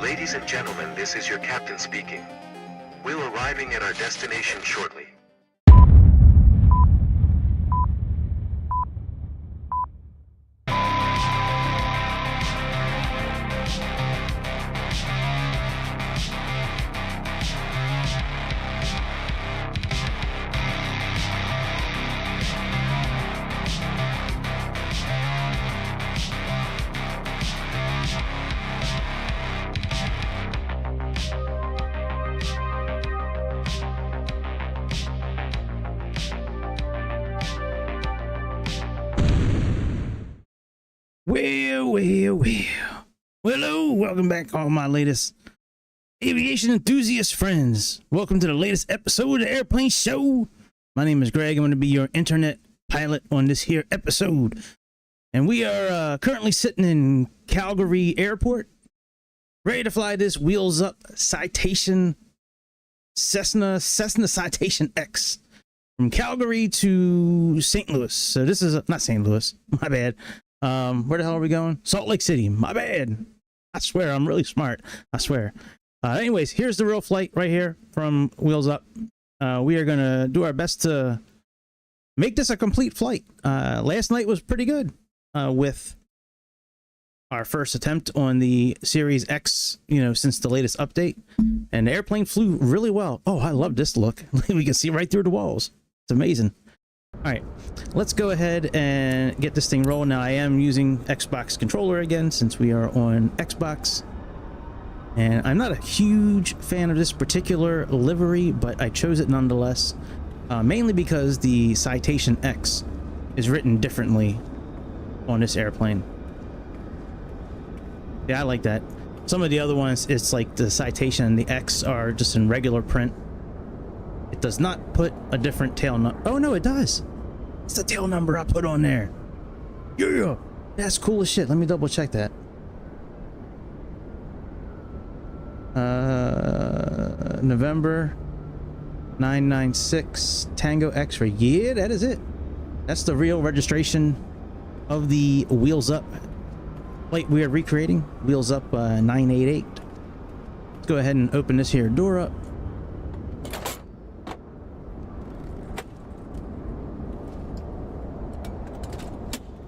Ladies and gentlemen, this is your captain speaking. We're arriving at our destination shortly. Well, hello, welcome back, all my latest aviation enthusiast friends. Welcome to the latest episode of the Airplane Show. My name is Greg. I'm going to be your internet pilot on this here episode. And we are currently sitting in Calgary Airport, ready to fly this wheels up Citation Cessna Citation X from Calgary to St. Louis. So this is not St. Louis, my bad. Where the hell are we going? Salt Lake City. My bad. I swear, I'm really smart. I swear. Anyways, here's the real flight right here from Wheels Up. We are going to do our best to make this a complete flight. Last night was pretty good with our first attempt on the Series X, since the latest update. And the airplane flew really well. Oh, I love this look. We can see right through the walls. It's amazing. All right, let's go ahead and get this thing rolling. Now, I am using Xbox controller again since we are on Xbox. And I'm not a huge fan of this particular livery, but I chose it nonetheless. Mainly because the Citation X is written differently on this airplane. Yeah, I like that. Some of the other ones, it's like the Citation and the X are just in regular print. It does not put a different tail number. Oh, no, it does. It's the tail number I put on there. Yeah, that's cool as shit. Let me double check that. November 996 Tango X-ray. Yeah, that is it. That's the real registration of the Wheels Up flight we are recreating. Wheels Up 988. Let's go ahead and open this here door up.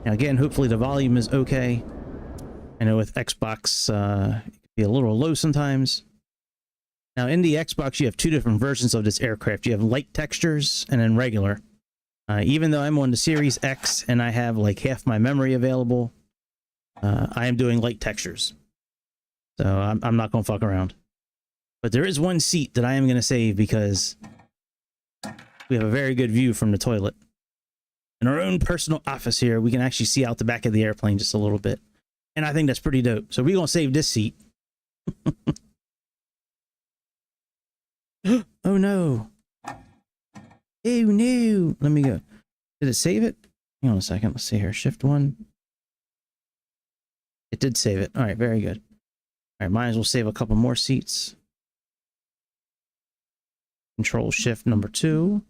Now again, hopefully the volume is okay. I know with Xbox, it can be a little low sometimes. Now in the Xbox, you have two different versions of this aircraft. You have light textures and then regular. Even though I'm on the Series X and I have like half my memory available, I am doing light textures. So I'm not going to fuck around. But there is one seat that I am going to save because we have a very good view from the toilet. In our own personal office here, we can actually see out the back of the airplane just a little bit. And I think that's pretty dope. So we're going to save this seat. Oh no. Oh no. Let me go. Did it save it? Hang on a second. Let's see here. Shift 1. It did save it. All right, very good. All right, might as well save a couple more seats. Control Shift number 2.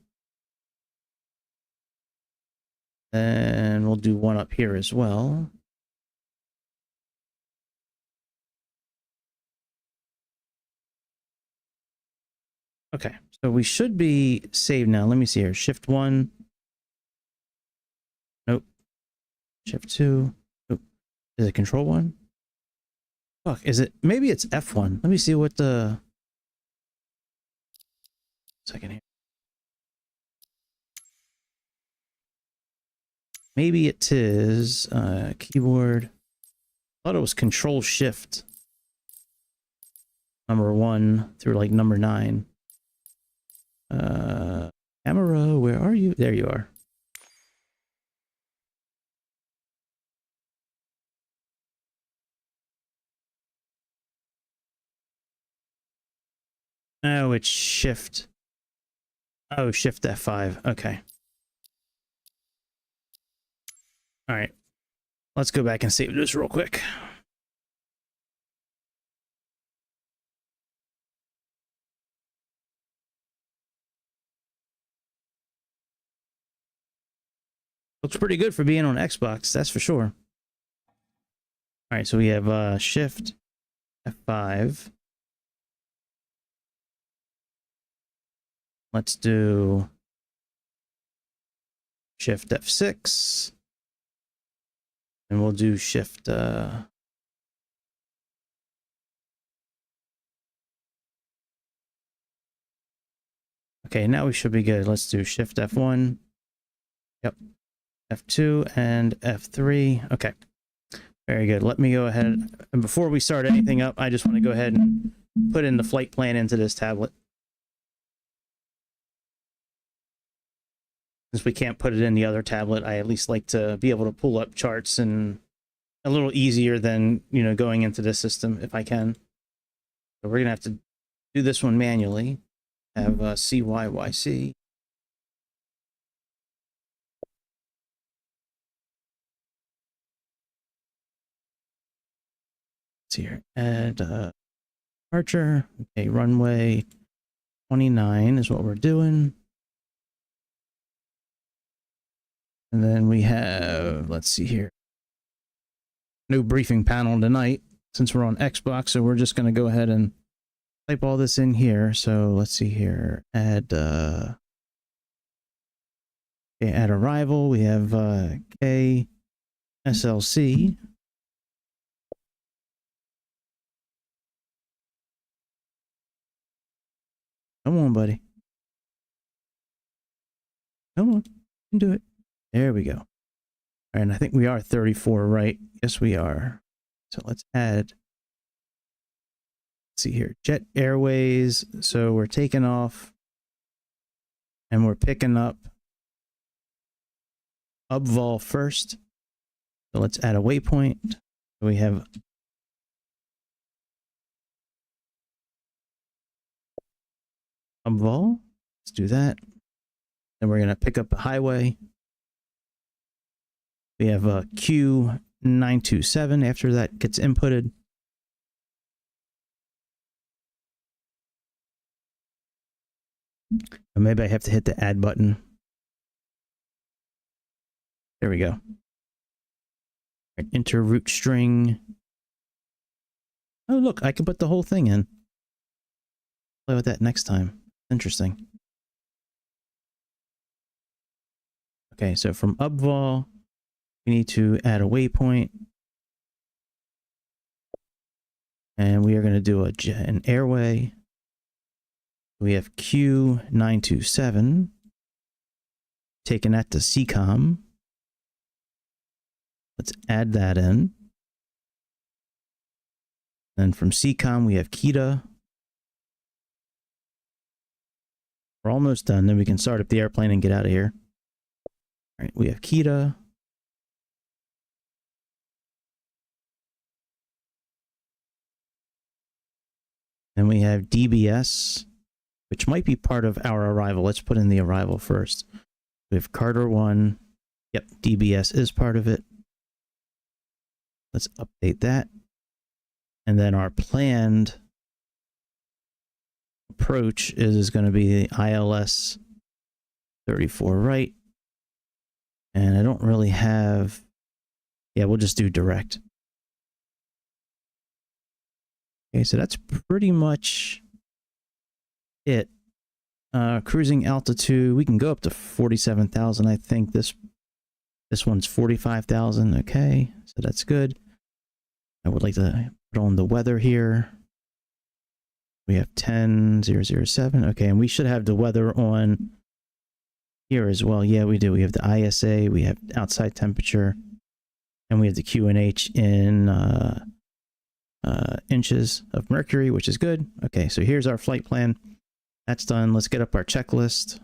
And we'll do one up here as well. Okay, so we should be saved now. Let me see here. Shift 1. Nope. Shift 2. Nope. Is it Control 1? Fuck, is it? Maybe it's F1. Let me see what the... Second here. Maybe it is keyboard. I thought it was Control Shift. Number 1 through like number 9. Camera, where are you? There you are. Oh, it's Shift. Oh, Shift F5. Okay. All right. Let's go back and save this real quick. Looks pretty good for being on Xbox, that's for sure. All right, so we have Shift F5. Let's do Shift F6. And we'll do Shift... Okay, now we should be good. Let's do Shift F1. Yep. F2 and F3. Okay. Very good. Let me go ahead. And before we start anything up, I just want to go ahead and put in the flight plan into this tablet. Since we can't put it in the other tablet, I at least like to be able to pull up charts and a little easier than, you know, going into this system if I can. So we're going to have to do this one manually. Have CYYC. Let's see here. Add departure. Okay, runway 29 is what we're doing. And then we have, let's see here. No briefing panel tonight since we're on Xbox, so we're just going to go ahead and type all this in here. So let's see here. Add okay, add arrival. We have KSLC. Come on, buddy. Come on. You can do it. There we go. All right, and I think we are 34, right? Yes, we are. So let's add. Let's see here. Jet Airways. So we're taking off and we're picking up Ubval first. So let's add a waypoint. We have Ubval. Let's do that. Then we're going to pick up a highway. We have a Q927 after that gets inputted. And maybe I have to hit the add button. There we go. Right, enter route string. Oh, look, I can put the whole thing in. Play with that next time. Interesting. Okay, so from Ubval, we need to add a waypoint. And we are going to do an airway. We have Q927. Taking that to CCOM. Let's add that in. Then from CCOM, we have Kita. We're almost done. Then we can start up the airplane and get out of here. All right, we have Kita. Then we have DBS, which might be part of our arrival. Let's put in the arrival first. We have Carter 1. Yep, DBS is part of it. Let's update that. And then our planned approach is going to be the ILS 34 right. And I don't really have... Yeah, we'll just do direct. Okay, so that's pretty much it. Cruising altitude, we can go up to 47,000. I think this one's 45,000. Okay, so that's good. I would like to put on the weather here. We have 10,007. Okay, and we should have the weather on here as well. Yeah, we do. We have the ISA, we have outside temperature, and we have the QNH in inches of mercury, which is good. Okay, so here's our flight plan. That's done. Let's get up our checklist.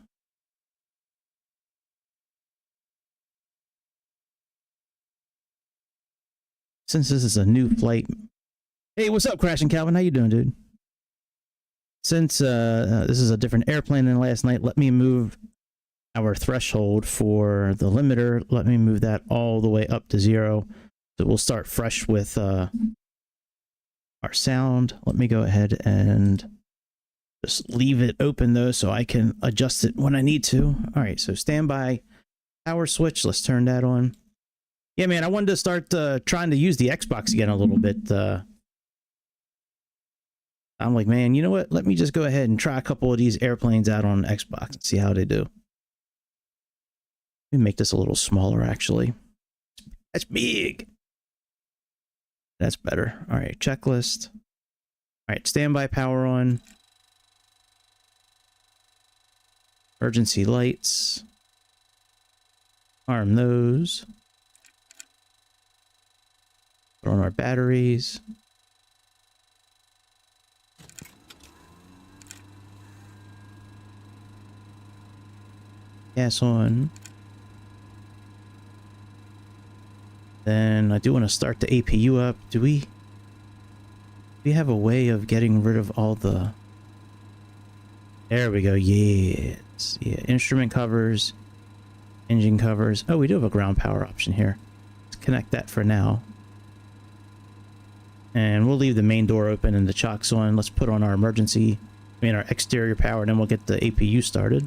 Since this is a new flight. Hey, what's up, Crashing Calvin? How you doing, dude? Since this is a different airplane than last night, let me move our threshold for the limiter. Let me move that all the way up to 0. So we'll start fresh with our sound. Let me go ahead and just leave it open though, so I can adjust it when I need to. All right, so standby power switch. Let's turn that on. Yeah, man, I wanted to start trying to use the Xbox again a little bit. I'm like, man, you know what? Let me just go ahead and try a couple of these airplanes out on Xbox and see how they do. Let me make this a little smaller, actually. That's big. That's better. All right, checklist. All right, standby power on. Emergency lights. Arm those. Put on our batteries. Gas on. Then I do want to start the APU up. Do we have a way of getting rid of all the... There we go. Yes. Yeah. Instrument covers. Engine covers. Oh, we do have a ground power option here. Let's connect that for now. And we'll leave the main door open and the chocks on. Let's put on our our exterior power, and then we'll get the APU started.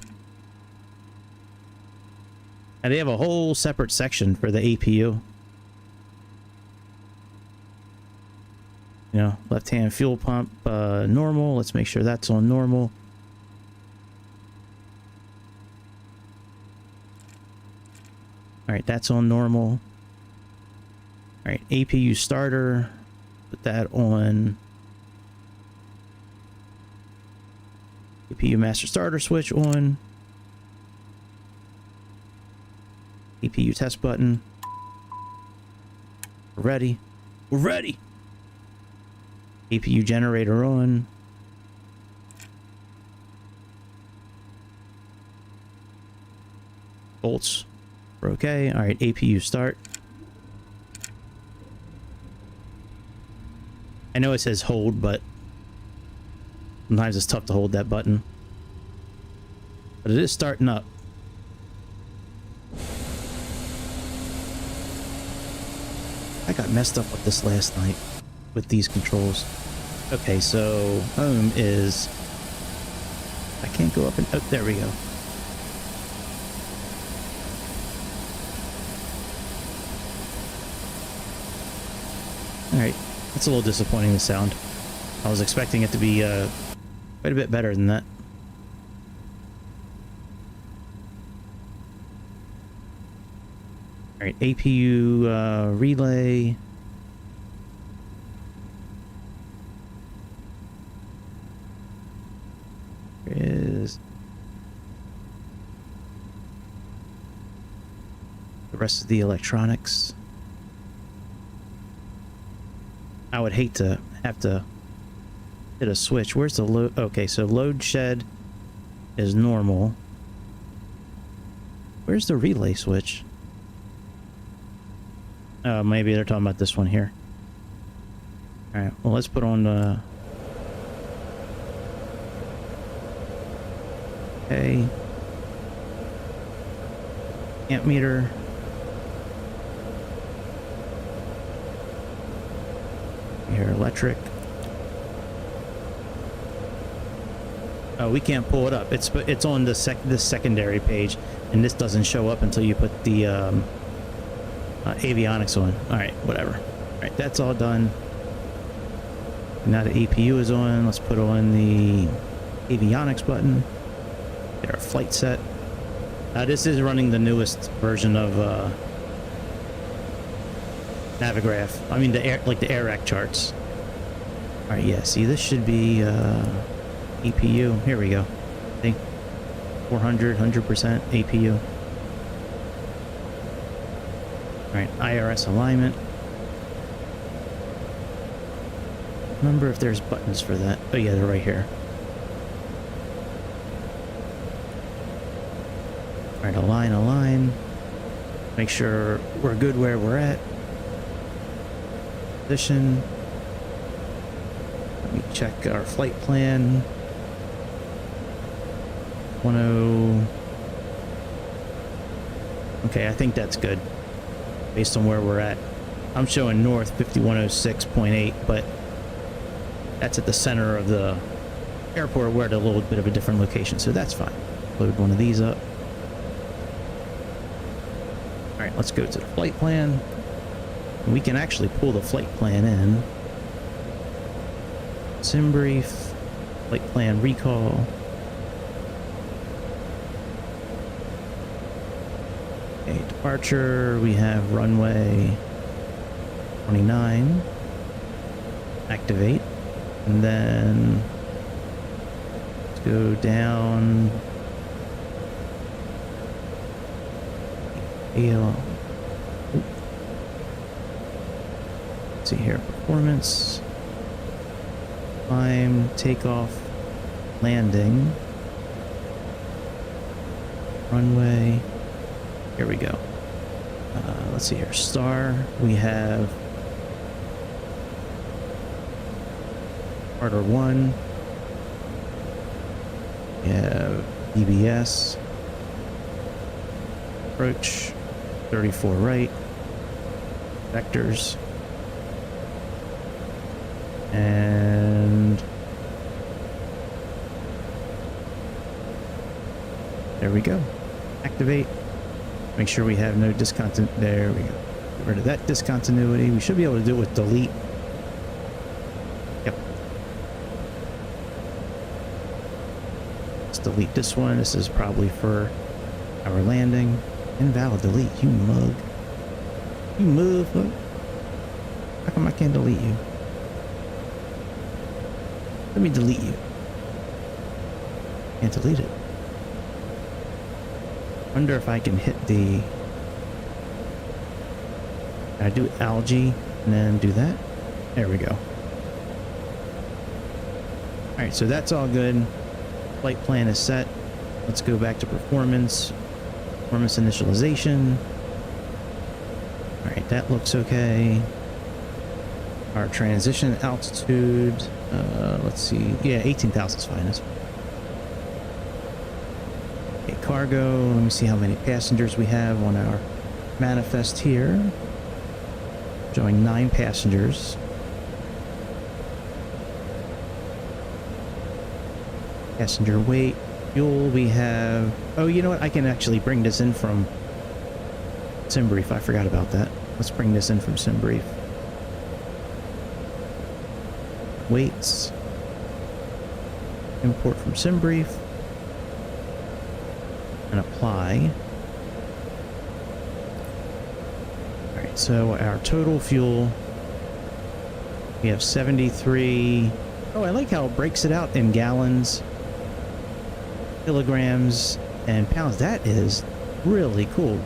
And they have a whole separate section for the APU. You know, left-hand fuel pump, normal. Let's make sure that's on normal. All right, that's on normal. All right, APU starter. Put that on. APU master starter switch on. APU test button. We're ready. We're ready. APU generator on. Bolts. We're okay. All right, APU start. I know it says hold, but sometimes it's tough to hold that button. But it is starting up. I got messed up with this last night with these controls. Okay, so home is... I can't go up and... Oh, there we go. Alright, that's a little disappointing, the sound. I was expecting it to be quite a bit better than that. Alright, APU relay. There is the rest of the electronics. I would hate to have to hit a switch. Where's the load? Okay, so load shed is normal. Where's the relay switch? Oh, maybe they're talking about this one here. Alright, well, let's put on the... Okay. Amp meter. Here, electric. Oh, we can't pull it up. It's on this secondary page, and this doesn't show up until you put the avionics on. All right, whatever. All right, that's all done. Now the APU is on. Let's put on the avionics button. Get our flight set. This is running the newest version of Navigraph. I mean the AirAC charts. All right, yeah. See, this should be APU. Here we go. See, 100% APU. All right, IRS alignment. Remember if there's buttons for that. Oh yeah, they're right here. All right, align. Make sure we're good where we're at. Position. Let me check our flight plan. 10. Okay, I think that's good based on where we're at. I'm showing north 5106.8, but that's at the center of the airport. We're at a little bit of a different location, so that's fine. Load one of these up. All right, let's go to the flight plan. We can actually pull the flight plan in. Sim brief, flight plan recall. Okay, departure, we have runway 29. Activate. And then let's go down. Let's see here, performance, climb, takeoff, landing, runway. Here we go. Let's see here, star. We have Charter 1. We have EBS. Approach 34 right. Vectors. And there we go. Activate. Make sure we have no discontinuity. There we go. Get rid of that discontinuity. We should be able to do it with delete. Yep. Let's delete this one. This is probably for our landing. Invalid delete. You mug. You move. Look. How come I can't delete you? Let me delete you. Can't delete it. Wonder if I can hit the... Can I do algae and then do that? There we go. Alright, so that's all good. Flight plan is set. Let's go back to performance. Performance initialization. Alright, that looks okay. Our transition altitude, let's see. Yeah, 18,000 is fine. That's fine. Okay, cargo. Let me see how many passengers we have on our manifest here. Showing 9 passengers. Passenger weight. Fuel, we have... Oh, you know what? I can actually bring this in from SimBrief. I forgot about that. Let's bring this in from SimBrief. Weights. Import from SimBrief. And apply. Alright, so our total fuel, we have 73. Oh, I like how it breaks it out in gallons, kilograms, and pounds. That is really cool.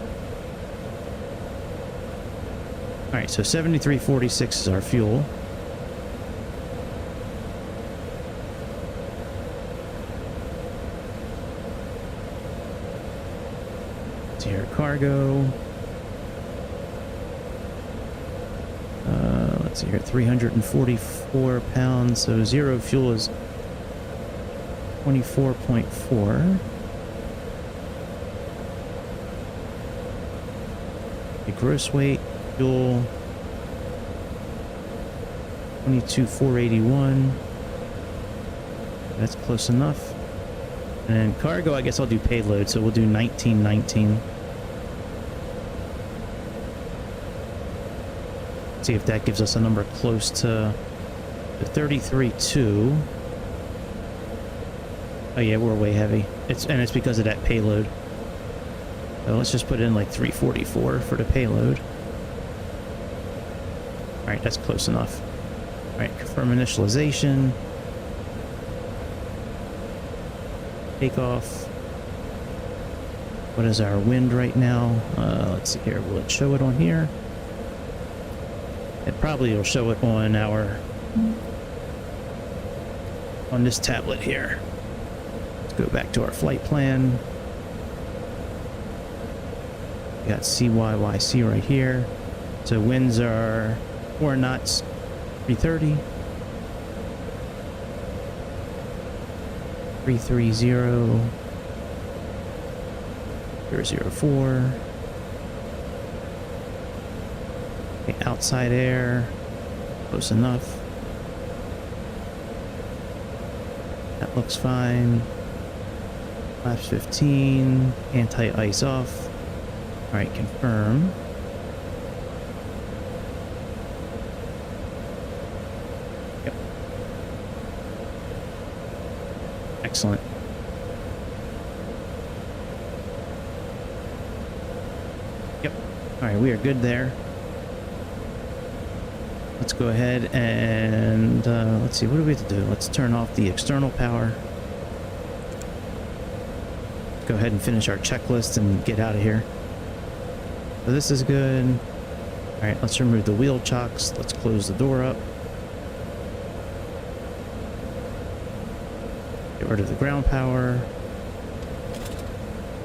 Alright, so 73.46 is our fuel. Here, cargo. Let's see here, 344 pounds. So zero fuel is 24.4. The gross weight, fuel, 22,481. That's close enough. And then cargo, I guess I'll do payload, so we'll do 1919. See if that gives us a number close to the 33.2. Oh yeah, we're way heavy. It's because of that payload. So let's just put in like 344 for the payload. Alright, that's close enough. Alright, confirm initialization. Takeoff. What is our wind right now? Let's see here. Will it show it on here? It probably will show it on on this tablet here. Let's go back to our flight plan. We got CYYC right here. So winds are 4 knots, 330. 330. 004. Okay, outside air. Close enough. That looks fine. Flaps 15. Anti-ice off. Alright, confirm. Yep. Excellent. Yep. Alright, we are good there. Let's go ahead and let's see, what do we have to do? Let's turn off the external power. Go ahead and finish our checklist and get out of here. So this is good. Alright, let's remove the wheel chocks. Let's close the door up. Get rid of the ground power.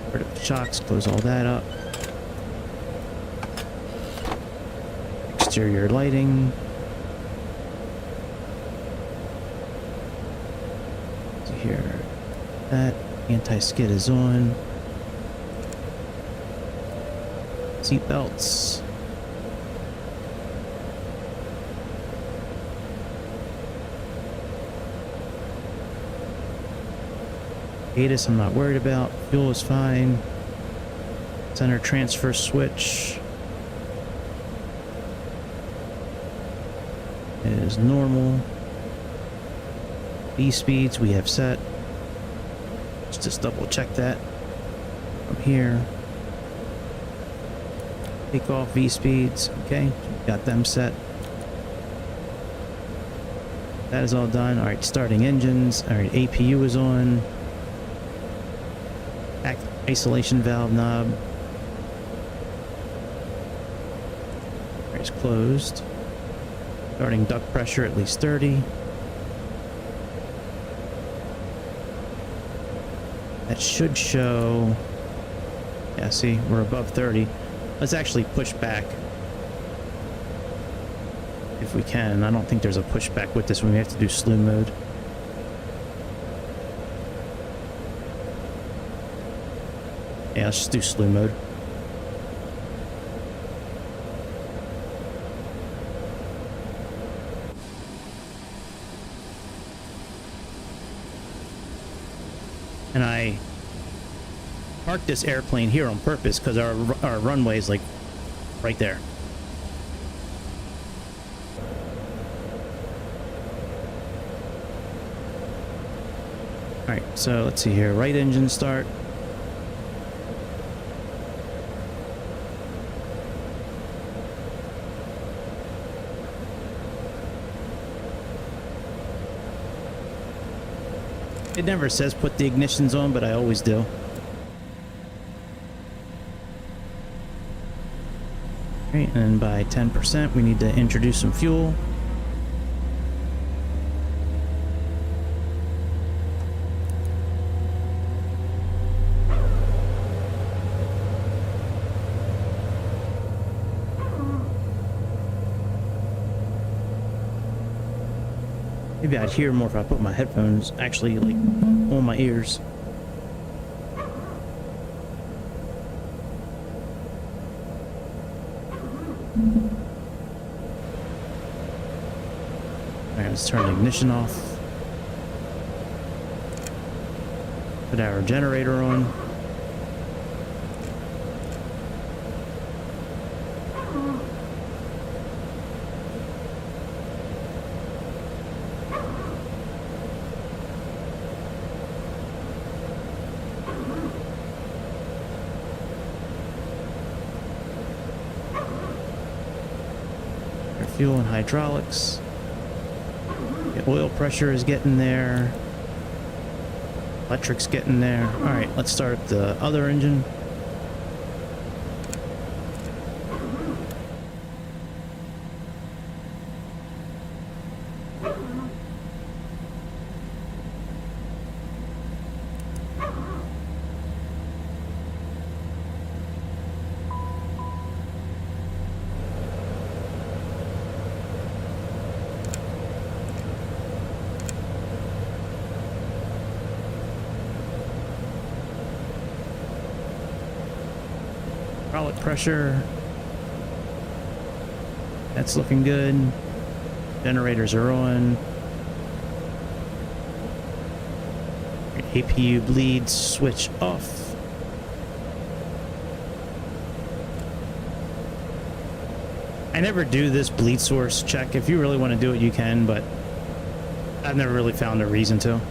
Get rid of the chocks, close all that up. Exterior lighting. See here. That anti-skid is on. Seat belts. ATIS I'm not worried about. Fuel is fine. Center transfer switch is normal. B speeds we have set. Let's just double check that from here. Take off V speeds. Okay, got them set. That is all done. All right, starting engines. All right, APU is on. Isolation valve knob. All right, it's closed. Starting duct pressure at least 30. That should show. Yeah, see, we're above 30. Let's actually push back if we can. I don't think there's a pushback with this one. We have to do slew mode. Yeah, let's just do slew mode. And I parked this airplane here on purpose because our runway is like right there. All right, so let's see here. Right engine start. It never says put the ignitions on, but I always do. Right, and by 10%, we need to introduce some fuel. Maybe I'd hear more if I put my headphones actually like on my ears. Alright, let's turn the ignition off. Put our generator on. Our fuel and hydraulics. The oil pressure is getting there. Electric's getting there. All right, let's start the other engine. Hydraulic pressure. That's looking good. Generators are on. APU bleed switch off. I never do this bleed source check. If you really want to do it, you can, but I've never really found a reason to.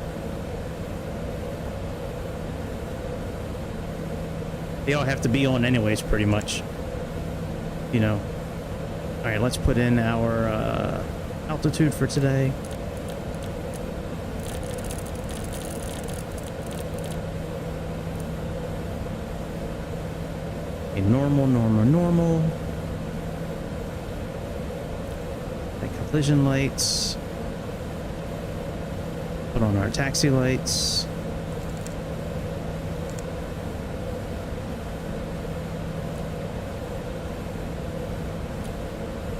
They all have to be on anyways, pretty much. You know. All right, let's put in our altitude for today. Okay, normal. Like collision lights. Put on our taxi lights.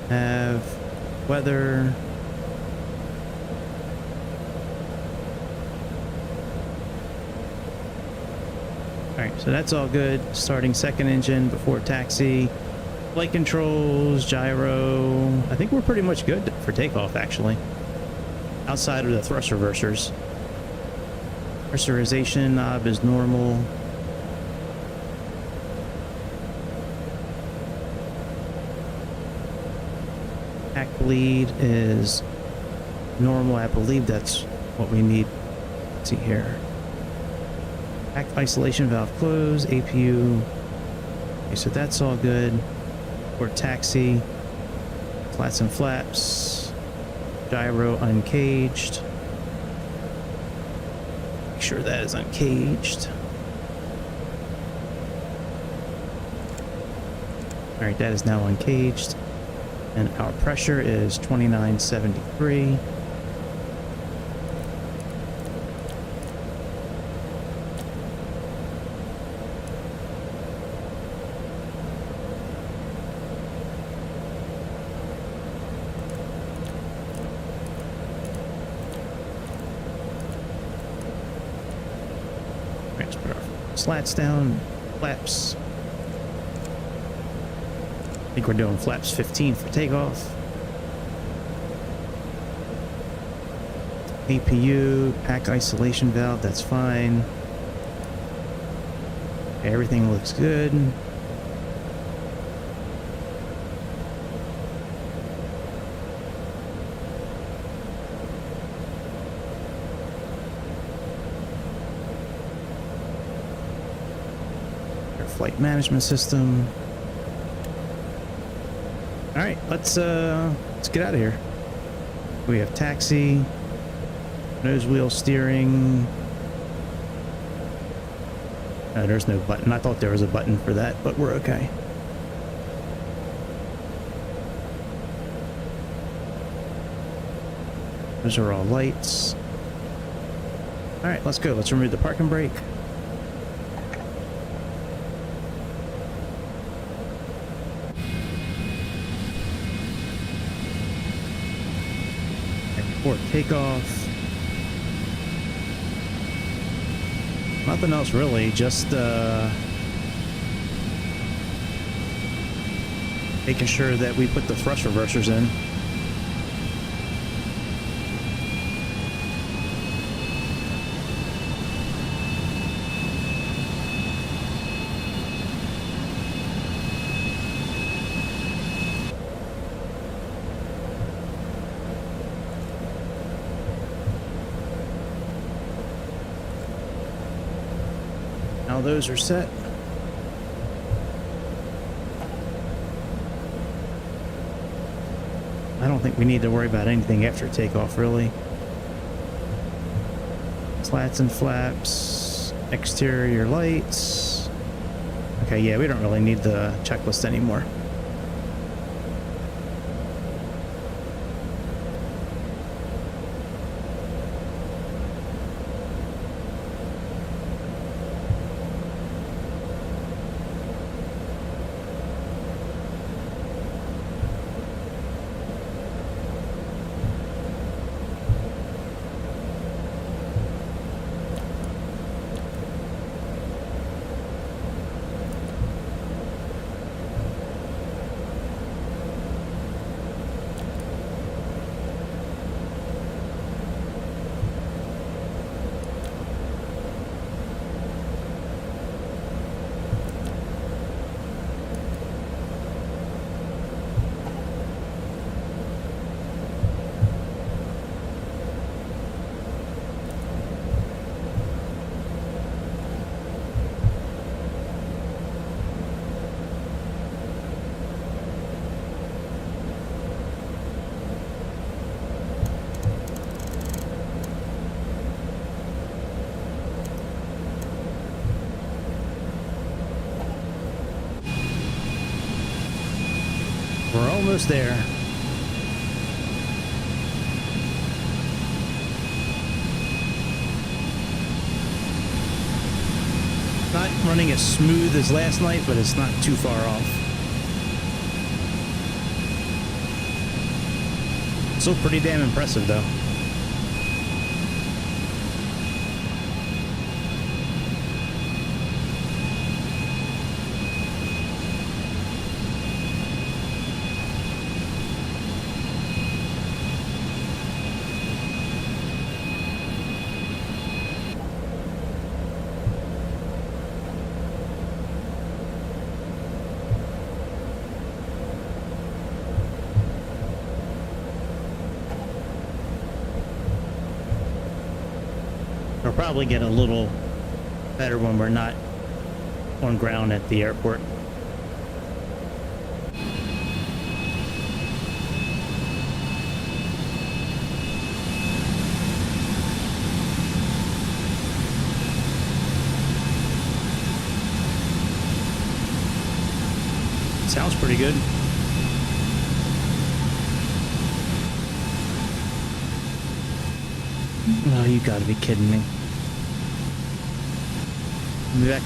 Have weather. Alright, so that's all good. Starting second engine before taxi. Flight controls, gyro. I think we're pretty much good for takeoff, actually. Outside of the thrust reversers. Pressurization knob is normal. Pack bleed is normal. I believe that's what we need. Let's see here. Pack isolation valve closed. APU. Okay, so that's all good. For taxi. Flats and flaps. Gyro uncaged. Make sure that is uncaged. Alright, that is now uncaged. And our pressure is 2973. Let's put our slats down, flaps. I think we're doing flaps 15 for takeoff. APU, pack isolation valve, that's fine. Okay, everything looks good. Our flight management system. All right, let's get out of here. We have taxi, nose wheel steering. There's no button. I thought there was a button for that, but we're okay. Those are all lights. All right, let's go. Let's remove the parking brake. For takeoff. Nothing else really, just making sure that we put the thrust reversers in. Now those are set. I don't think we need to worry about anything after takeoff, really. Slats and flaps, exterior lights. Okay, yeah, we don't really need the checklist anymore. We're almost there. Not running as smooth as last night, but it's not too far off. Still pretty damn impressive, though. We'll probably get a little better when we're not on ground at the airport. Sounds pretty good. Oh, you gotta be kidding me. Be back.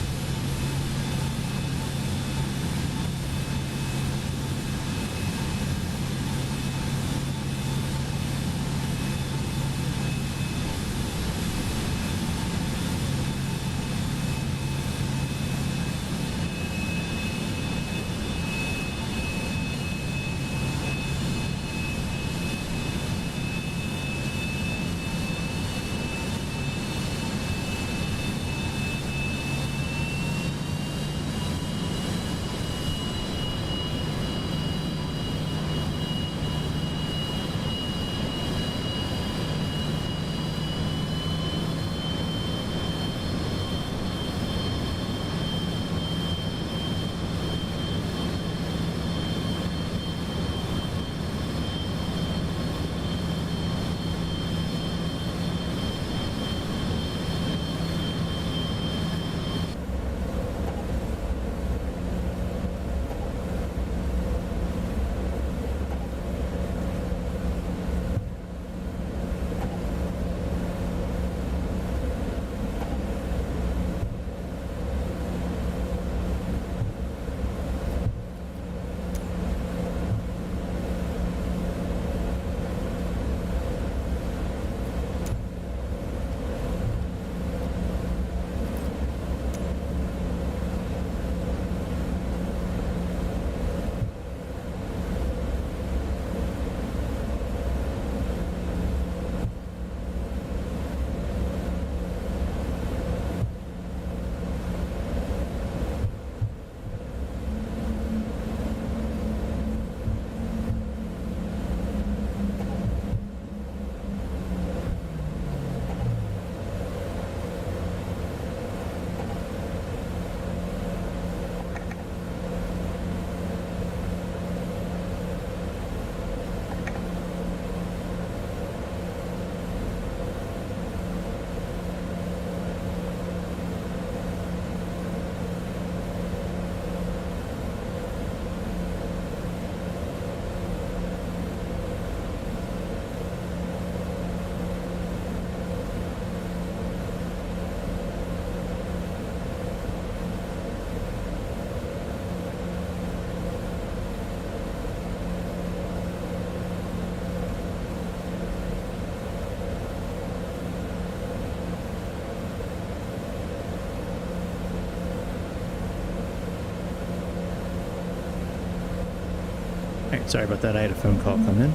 Alright, sorry about that. I had a phone call come in.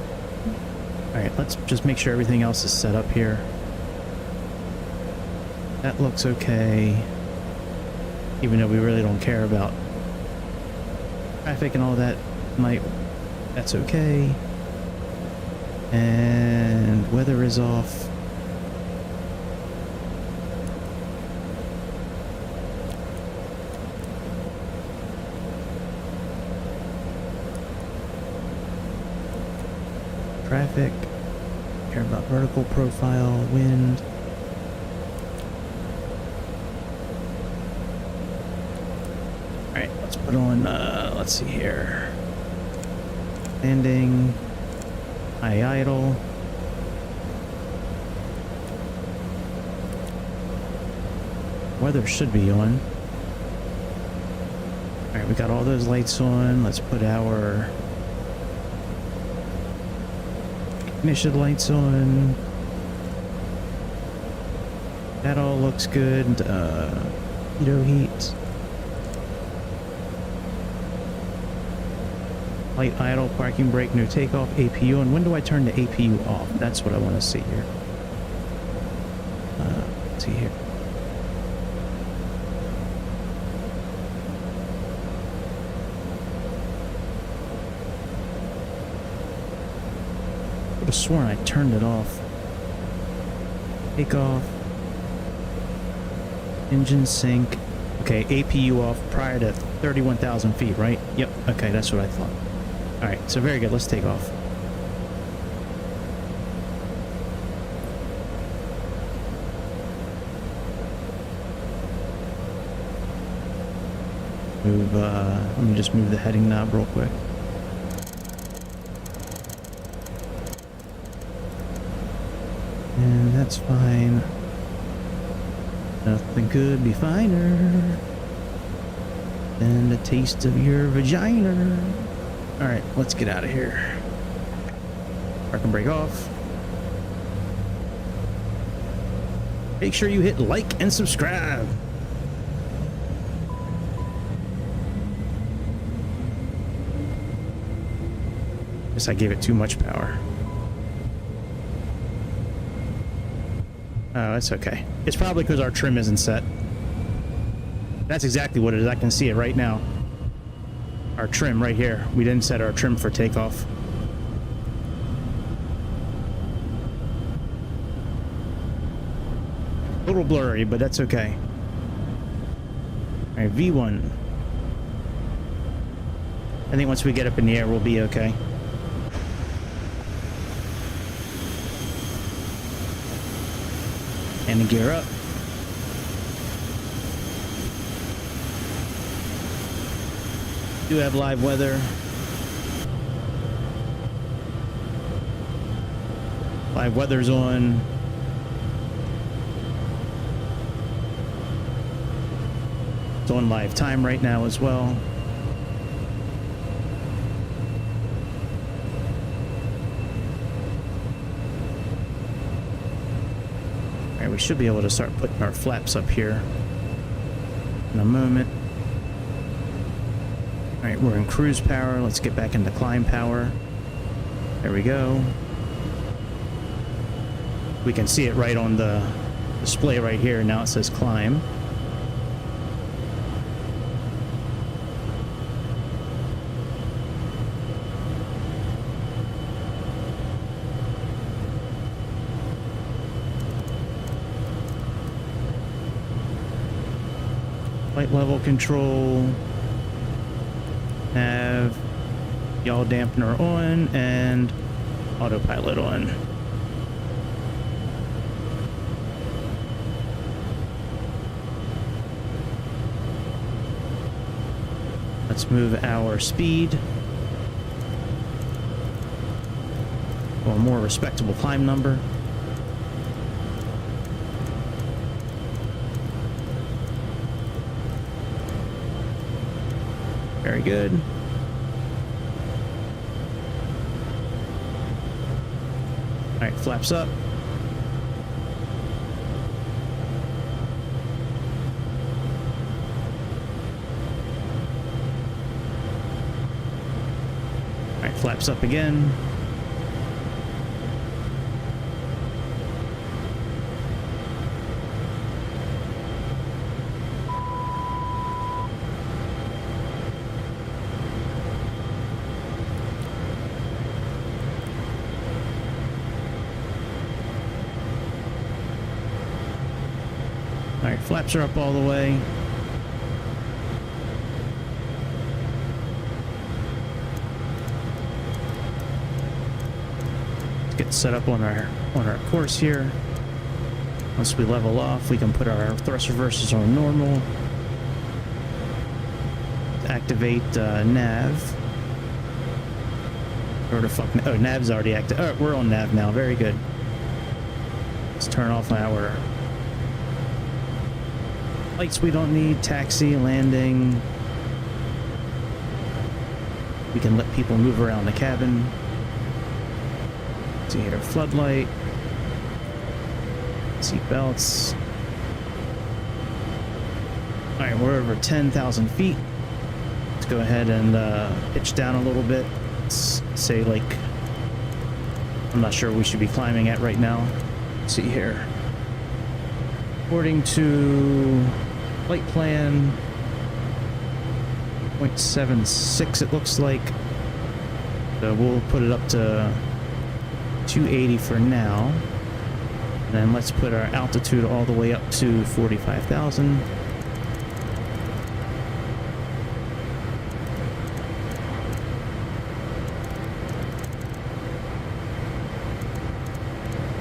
Alright, let's just make sure everything else is set up here. That looks okay. Even though we really don't care about traffic and all that, that's okay. And weather is off. Traffic, care about vertical profile, wind. Alright, let's put on, let's see here. Landing, high idle. Weather should be on. Alright, we got all those lights on. Let's put our ignition lights on. That all looks good. Heat. Light idle, parking brake, no takeoff, APU. And when do I turn the APU off? That's what I want to see here. Let's see here. I would have sworn I turned it off. Take off. Engine sync. Okay, APU off prior to 31,000 feet, right? Yep, okay, that's what I thought. Alright, so very good. Let's take off. Let me just move the heading knob real quick. And that's fine. Nothing could be finer than the taste of your vagina. Alright, let's get out of here. Park and brake off. Make sure you hit like and subscribe. Guess I gave it too much power. Oh, that's okay. It's probably because our trim isn't set. That's exactly what it is. I can see it right now. Our trim right here. We didn't set our trim for takeoff. A little blurry, but that's okay. Alright, V1. I think once we get up in the air, we'll be okay. And the gear up. Do have live weather. Live weather's on. It's on live time right now as well. Alright, we should be able to start putting our flaps up here in a moment. Alright, we're in cruise power. Let's get back into climb power. There we go. We can see it right on the display right here. Now it says climb. Light level control. Have yaw dampener on and autopilot on. Let's move our speed for a more respectable climb number. Very good. Alright, flaps up. flaps up again. All right, flaps are up all the way. Let's get set up on our course here. Once we level off, we can put our thrust reversers on normal. Activate nav. Where the fuck? Oh, nav's already active. Oh, we're on nav now. Very good. Let's turn off our lights we don't need. Taxi, landing. We can let people move around the cabin. See here, floodlight. Seat belts. Alright, we're over 10,000 feet. Let's go ahead and pitch down a little bit. Let's say, like, I'm not sure we should be climbing at right now. Let's see here. According to flight plan, 0.76 it looks like. So we'll put it up to 280 for now. And then let's put our altitude all the way up to 45,000.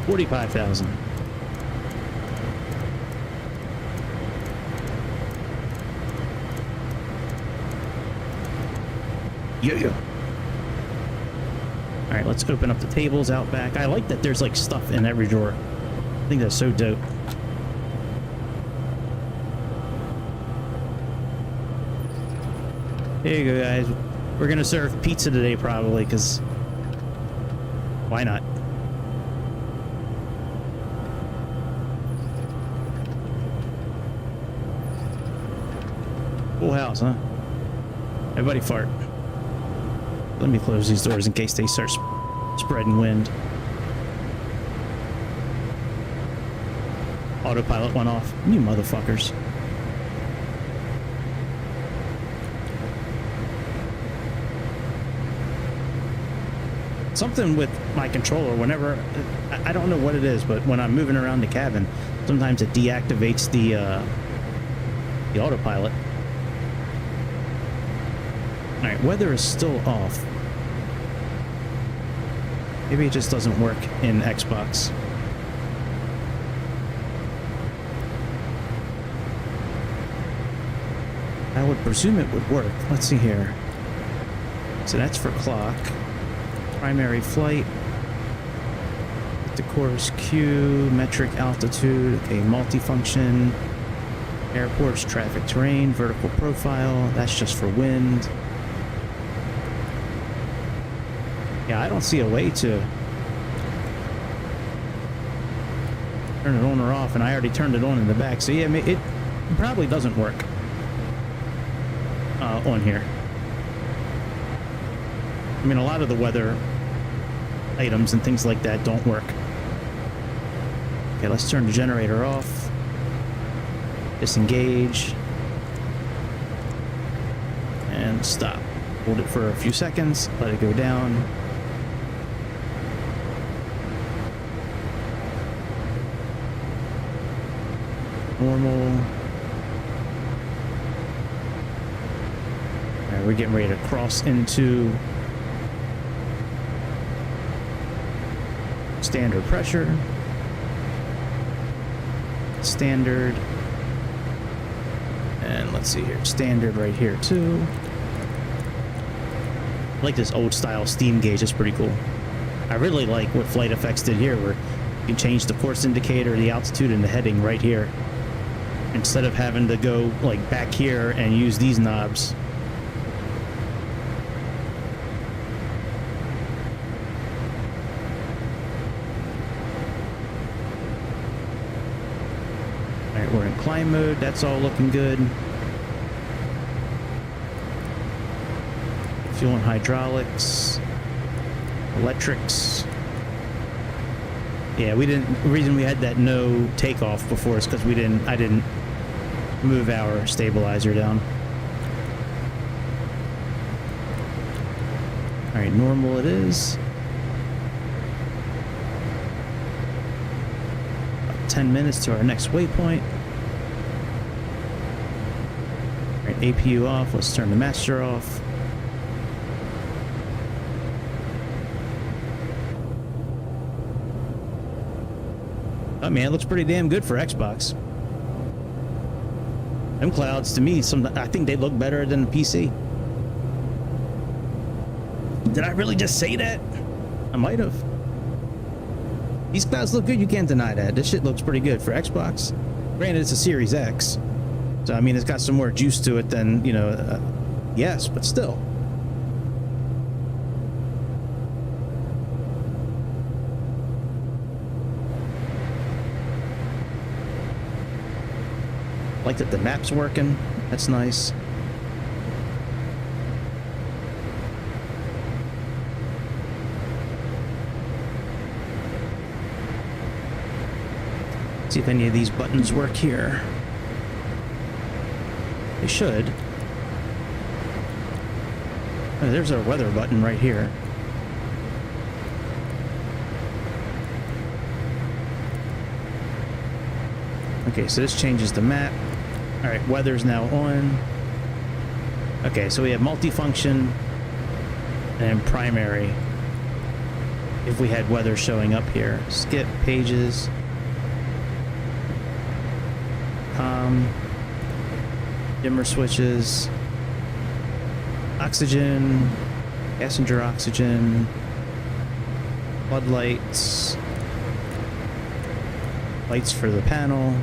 $45,000. Yeah. All right, let's open up the tables out back. I like that there's like stuff in every drawer. I think that's so dope. Here you go, guys. We're gonna serve pizza today, probably, because why not? Full house, huh? Everybody fart. Let me close these doors in case they start spreading wind. Autopilot went off. You motherfuckers. Something with my controller, whenever, I don't know what it is, but when I'm moving around the cabin, sometimes it deactivates the autopilot. Alright, weather is still off. Maybe it just doesn't work in Xbox. I would presume it would work. Let's see here. So that's for clock. Primary flight. The course Q, metric altitude, okay, multifunction. Airports, traffic terrain, vertical profile. That's just for wind. Yeah, I don't see a way to turn it on or off, and I already turned it on in the back. So yeah, it probably doesn't work on here. I mean, a lot of the weather items and things like that don't work. Okay, let's turn the generator off. Disengage. And stop. Hold it for a few seconds. Let it go down. Normal. Alright, we're getting ready to cross into standard pressure. Standard. And let's see here. Standard right here too. I like this old style steam gauge. It's pretty cool. I really like what Flight Effects did here, where you can change the course indicator, the altitude, and the heading right here, instead of having to go like back here and use these knobs. Alright, we're in climb mode. That's all looking good. Fuel and hydraulics. Electrics. Yeah, we didn't. The reason we had that no takeoff before is because I didn't move our stabilizer down. All right, normal it is. About 10 minutes to our next waypoint. All right, APU off. Let's turn the master off. Oh man, it looks pretty damn good for Xbox. Them clouds, to me, I think they look better than the PC. Did I really just say that? I might have. These clouds look good, you can't deny that. This shit looks pretty good for Xbox. Granted, it's a Series X. So, I mean, it's got some more juice to it than, you know, yes, but still. Like that the map's working. That's nice. See if any of these buttons work here. They should. Oh, there's our weather button right here. Okay, so this changes the map. All right, weather's now on. Okay, so we have multifunction and primary. If we had weather showing up here. Skip pages. Dimmer switches. Oxygen. Passenger oxygen. Floodlights. Lights for the panel.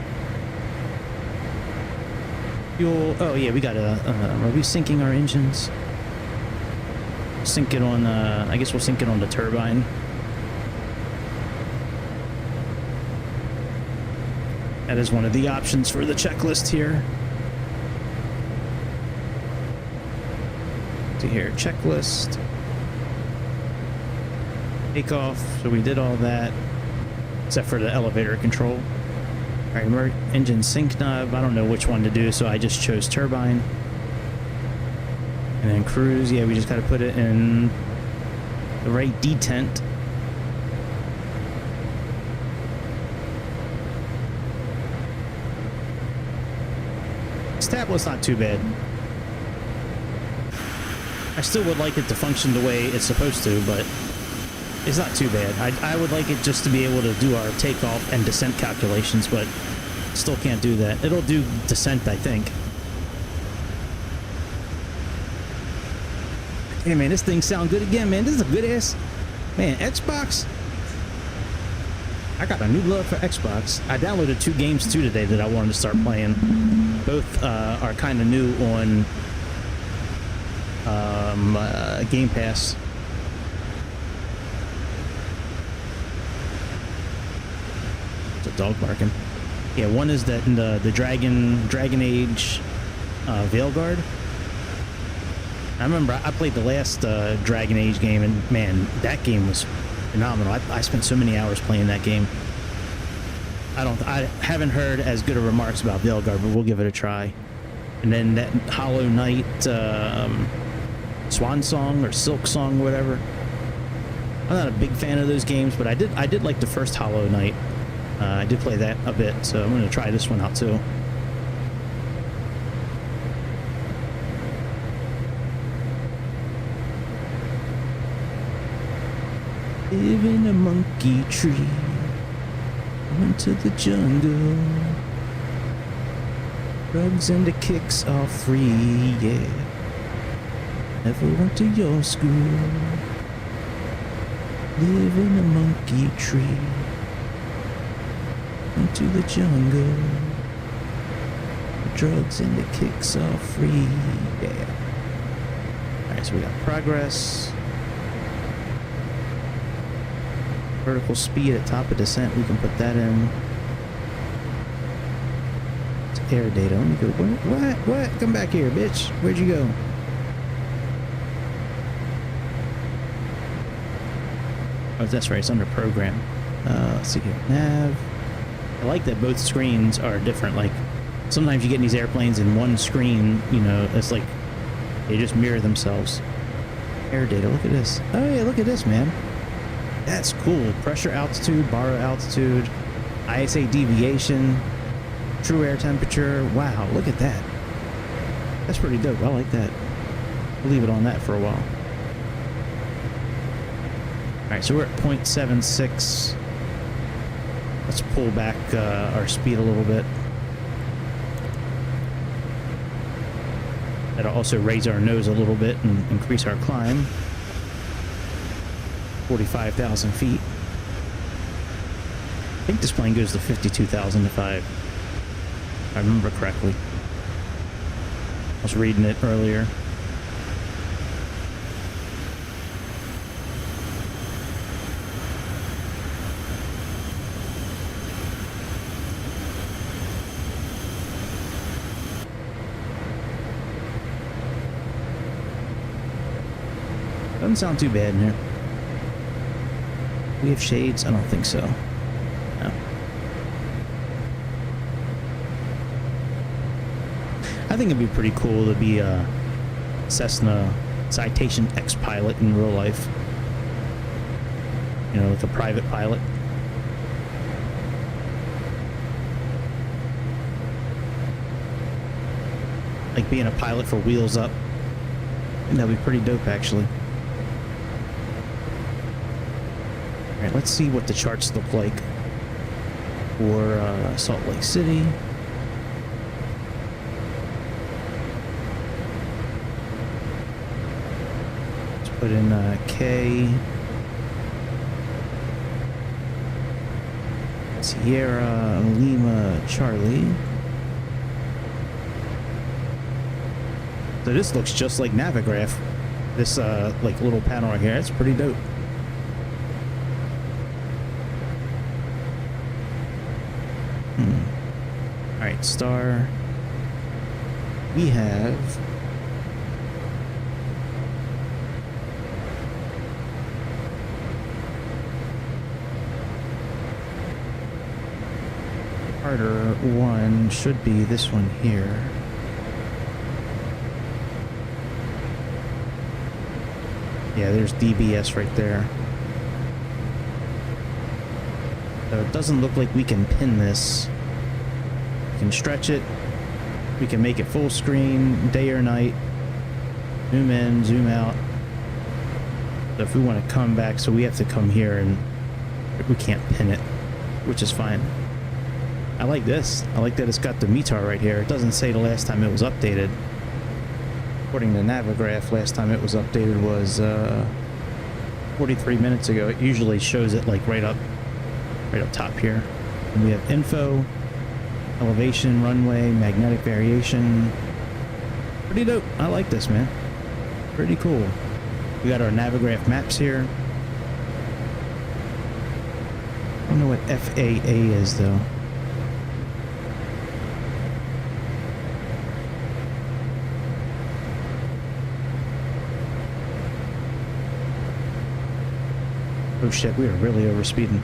Fuel. Oh yeah, we gotta. Are we syncing our engines? Sync it on. I guess we'll sync it on the turbine. That is one of the options for the checklist here. See here, checklist. Takeoff. So we did all that, except for the elevator control. All right, engine sync knob. I don't know which one to do, so I just chose turbine. And then cruise. Yeah, we just got to put it in the right detent. This tablet's not too bad. I still would like it to function the way it's supposed to, but it's not too bad. I would like it just to be able to do our takeoff and descent calculations, but still can't do that. It'll do descent, I think. Hey man, this thing sounds good again, man. This is a good ass, man. Xbox. I got a new love for Xbox. I downloaded 2 games too today that I wanted to start playing. Both are kind of new on Game Pass. It's a dog barking. Yeah, one is that the Dragon Age Veilguard. I remember I played the last Dragon Age game, and man, that game was phenomenal. I spent so many hours playing that game. I haven't heard as good of remarks about Veilguard, but we'll give it a try. And then that Hollow Knight Swan Song or Silk Song, whatever. I'm not a big fan of those games, but I did like the first Hollow Knight. I did play that a bit, so I'm going to try this one out too. Live in a monkey tree, went to the jungle. Drugs and the kicks are free, yeah. Never went to your school. Live in a monkey tree, went to the jungle. The drugs and the kicks are free, yeah. Alright, so we got progress. Vertical speed at top of descent, we can put that in. It's air data. Let me go. What? Come back here, bitch. Where'd you go? Oh, that's right. It's under program. Let's see here. Nav. I like that both screens are different. Like, sometimes you get in these airplanes in one screen, you know, it's like they just mirror themselves. Air data. Look at this. Oh, yeah, look at this, man. That's cool. Pressure altitude, borrow altitude, ISA deviation, true air temperature. Wow, look at that. That's pretty dope. I like that. We'll leave it on that for a while. Alright, so we're at 0.76. Let's pull back our speed a little bit. That'll also raise our nose a little bit and increase our climb. 45,000 feet. I think this plane goes to 52,000 if I remember correctly. I was reading it earlier. Doesn't sound too bad in here. We have shades? I don't think so. No. I think it'd be pretty cool to be a Cessna Citation X pilot in real life. You know, like a private pilot. Like being a pilot for Wheels Up. I think that'd be pretty dope, actually. Alright, let's see what the charts look like for Salt Lake City. Let's put in K, Sierra, Lima, Charlie. So this looks just like Navigraph. This like little panel right here, that's pretty dope. Alright, star. We have Carter 1 should be this one here. Yeah, there's DBS right there. So it doesn't look like we can pin this. We can stretch it. We can make it full screen, day or night. Zoom in, zoom out. So if we want to come back, so we have to come here and we can't pin it, which is fine. I like this. I like that it's got the METAR right here. It doesn't say the last time it was updated. According to Navigraph, last time it was updated was 43 minutes ago. It usually shows it like right up top here. And we have info, elevation, runway, magnetic variation. Pretty dope. I like this, man. Pretty cool. We got our Navigraph maps here. I don't know what FAA is though. Oh shit, we are really overspeeding.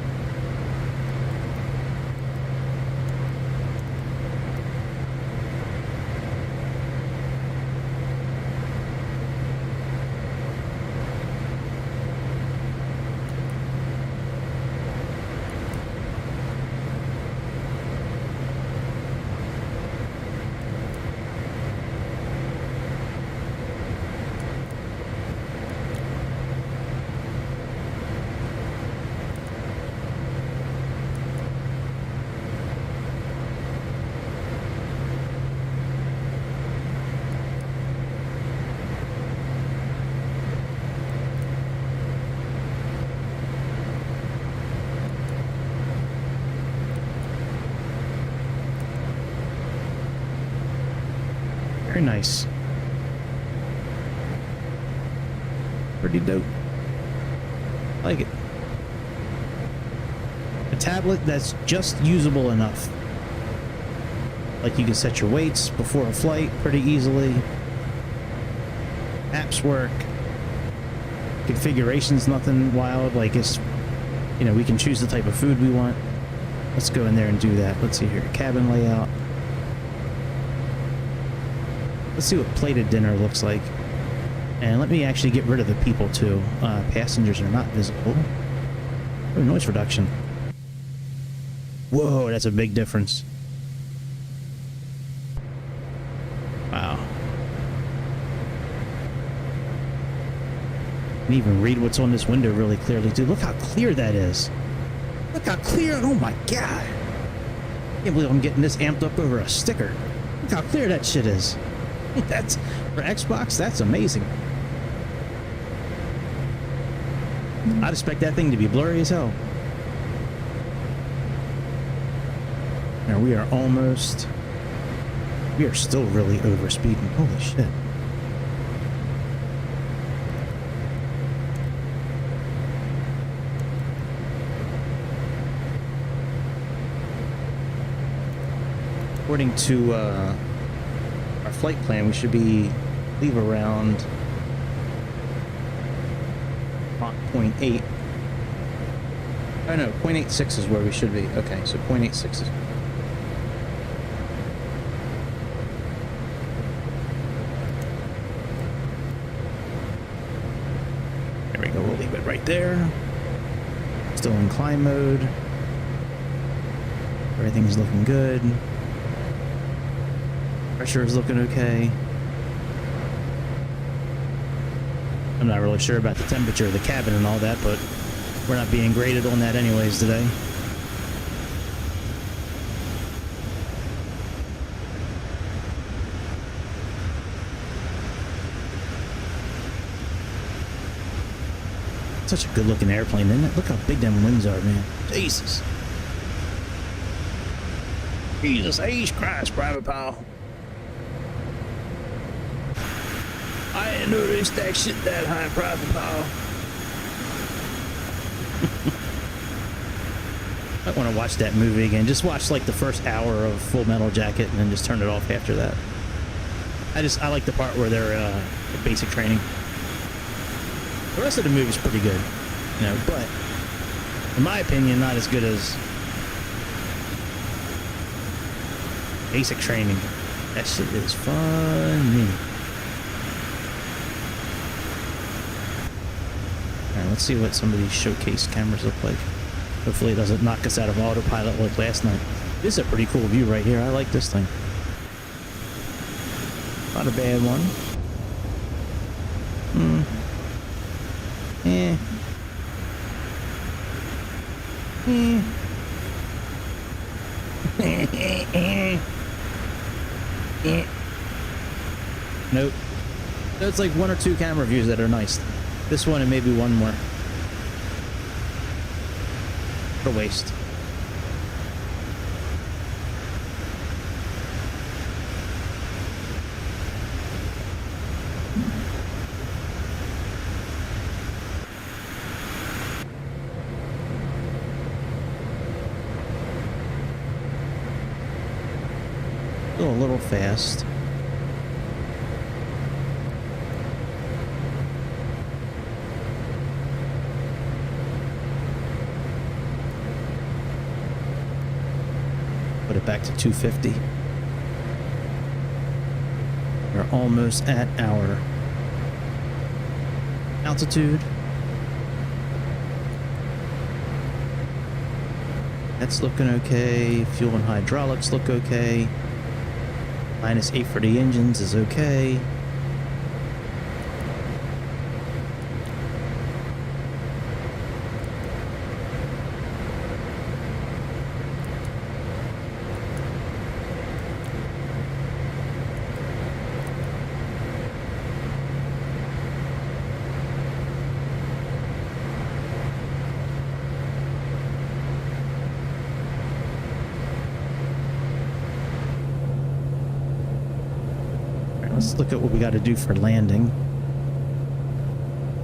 Very nice. Pretty dope. I like it. A tablet that's just usable enough. Like you can set your weights before a flight pretty easily. Apps work. Configuration's nothing wild. Like it's You know, we can choose the type of food we want. Let's go in there and do that. Let's see here, cabin layout. Let's see what plated dinner looks like. And let me actually get rid of the people too. Passengers are not visible. Oh, noise reduction. Whoa, that's a big difference. Wow. I can even read what's on this window really clearly, dude. Look how clear that is. Look how clear. Oh my god. I can't believe I'm getting this amped up over a sticker. Look how clear that shit is. That's for Xbox, that's amazing. I'd expect that thing to be blurry as hell. Now we are almost... We are still really over speeding. Holy shit. According to our flight plan, we should leave around Mach 0.8. Oh no, 0.86 is where we should be. Okay, so 0.86 is... There we go, we'll leave it right there. Still in climb mode. Everything's looking good. Pressure is looking okay. I'm not really sure about the temperature of the cabin and all that, but we're not being graded on that anyways today. Such a good looking airplane, isn't it? Look how big them wings are, man. Jesus. Jesus H. Christ, Private Powell. I didn't notice that shit that high, Private Powell. I want to watch that movie again. Just watch like the first hour of Full Metal Jacket and then just turn it off after that. I like the part where they're at basic training. The rest of the movie's pretty good, you know, but in my opinion, not as good as basic training. That shit is funny. Alright, let's see what some of these showcase cameras look like. Hopefully it doesn't knock us out of autopilot like last night. This is a pretty cool view right here. I like this thing. Not a bad one. Nope. So it's like one or two camera views that are nice. This one and maybe one more. For waste. Still a little fast. Put it back to 250. We're almost at our altitude. That's looking okay. Fuel and hydraulics look okay. -8 for the engines is okay. Let's look at what we got to do for landing.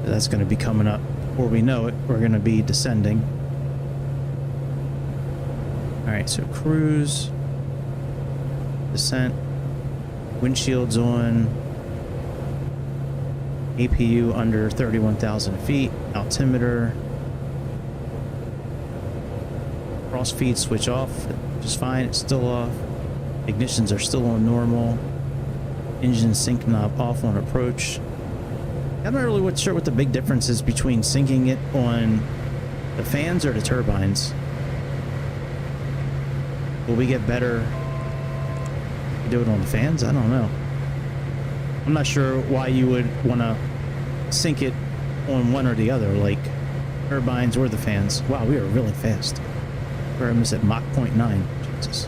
That's going to be coming up. Before we know it, we're going to be descending. Alright, so cruise. Descent. Windshield's on. APU under 31,000 feet. Altimeter. cross feed switch off, just fine. It's still off. Ignitions are still on normal. Engine sync knob off on approach. I'm not really sure what the big difference is between syncing it on the fans or the turbines. Will we get better if we do it on the fans? I don't know. I'm not sure why you would want to sync it on one or the other, like turbines or the fans. Wow, we are really fast. We're almost at Mach 0.9. Jesus.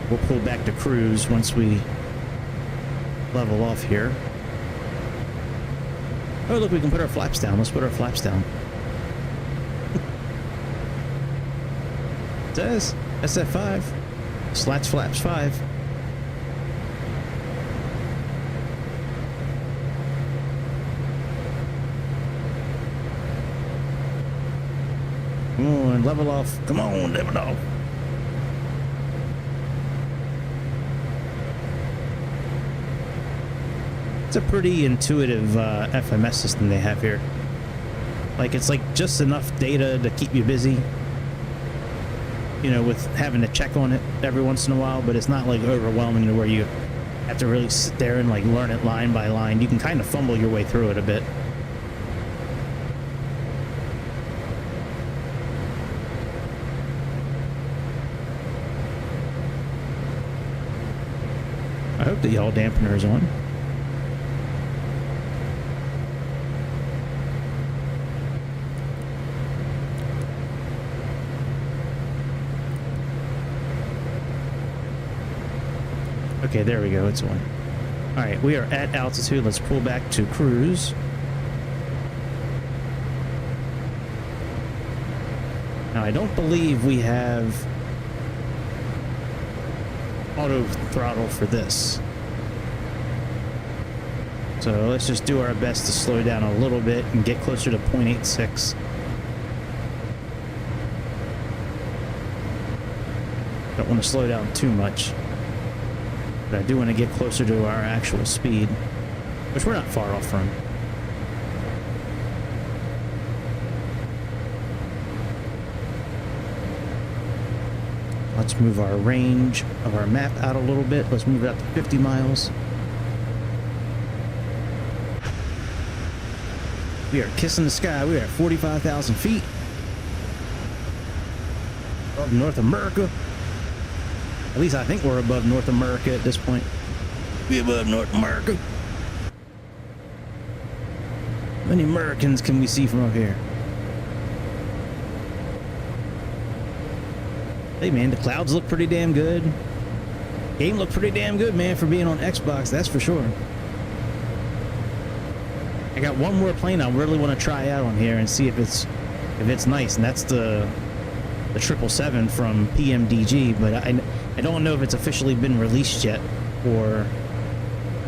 We'll pull back to cruise once we level off here. Oh, look, we can put our flaps down. Let's put our flaps down. It says SF5. Slats flaps 5. Come on, level off. Come on, level off. It's a pretty intuitive FMS system they have here. Like, it's like just enough data to keep you busy, you know, with having to check on it every once in a while, but it's not like overwhelming to where you have to really sit there and like learn it line by line. You can kind of fumble your way through it a bit. I hope the yaw dampener is on. Okay, there we go. It's on. All right, we are at altitude. Let's pull back to cruise. Now, I don't believe we have auto throttle for this. So let's just do our best to slow down a little bit and get closer to 0.86. Don't want to slow down too much. But I do want to get closer to our actual speed, which we're not far off from. Let's move our range of our map out a little bit. Let's move it up to 50 miles. We are kissing the sky. We are at 45,000 feet. Above North America. At least I think we're above North America at this point. We're above North America. How many Americans can we see from up here? Hey man, the clouds look pretty damn good. Game looked pretty damn good, man, for being on Xbox, that's for sure. I got one more plane I really want to try out on here and see if it's nice, and that's the 777 from PMDG, but I don't know if it's officially been released yet for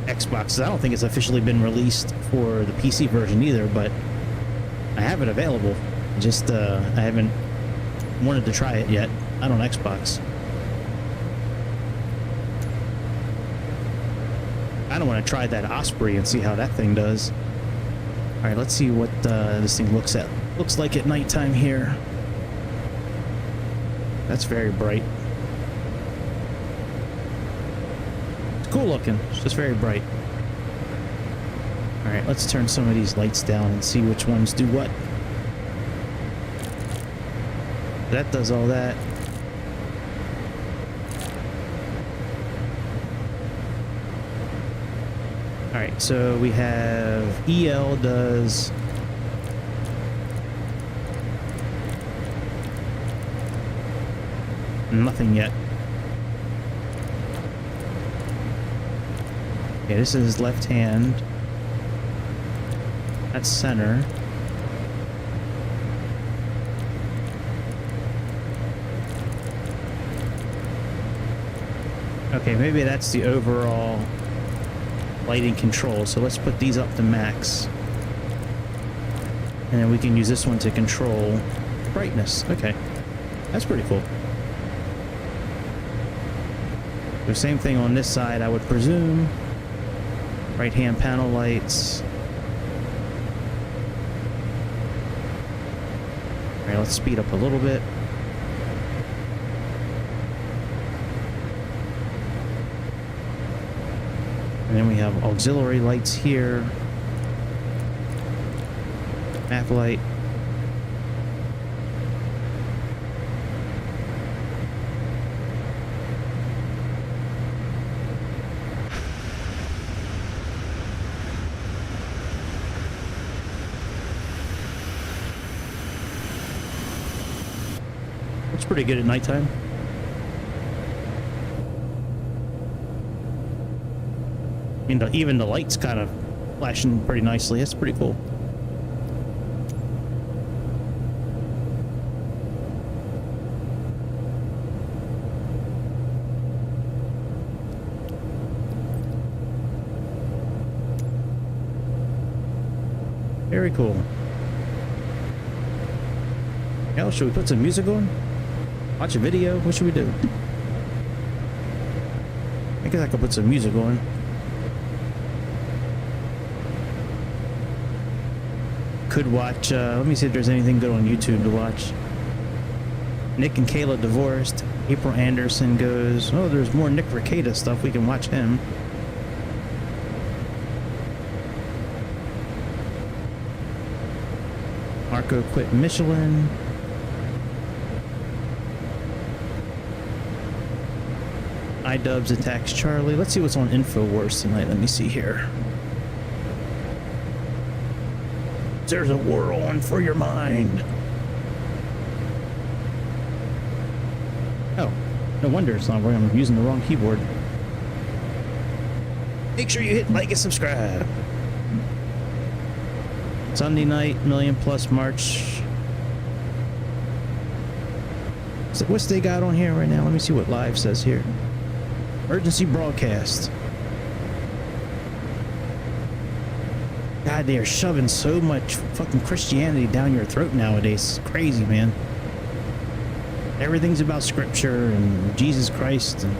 Xbox. I don't think it's officially been released for the PC version either, but I have it available. Just I haven't wanted to try it yet. Not on Xbox. I don't want to try that Osprey and see how that thing does. All right, let's see what this thing looks like at nighttime here. That's very bright. It's cool looking. It's just very bright. All right, let's turn some of these lights down and see which ones do what. That does all that. All right, so we have EL does nothing yet. Okay, this is left hand. That's center. Okay, maybe that's the overall lighting control. So let's put these up to max. And then we can use this one to control brightness. Okay, that's pretty cool. The same thing on this side, I would presume. Right hand panel lights. let's speed up a little bit. And then we have auxiliary lights here. Map light. It's pretty good at nighttime. I mean, even the lights kind of flashing pretty nicely. That's pretty cool. Very cool. Hell, should we put some music on? Watch a video? What should we do? I guess I could put some music on. Could watch, let me see if there's anything good on YouTube to watch. Nick and Kayla divorced. April Anderson goes, oh, there's more Nick Rekieta stuff. We can watch him. Marco quit Michelin. iDubbbz attacks Charlie. Let's see what's on InfoWars tonight. Let me see here. There's a war on for your mind. Oh, no wonder it's not working. I'm using the wrong keyboard. Make sure you hit like and subscribe. Sunday night, million plus March. So what's they got on here right now? Let me see what live says here. Emergency broadcast. God, they are shoving so much fucking Christianity down your throat nowadays. It's crazy, man. Everything's about scripture and Jesus Christ. And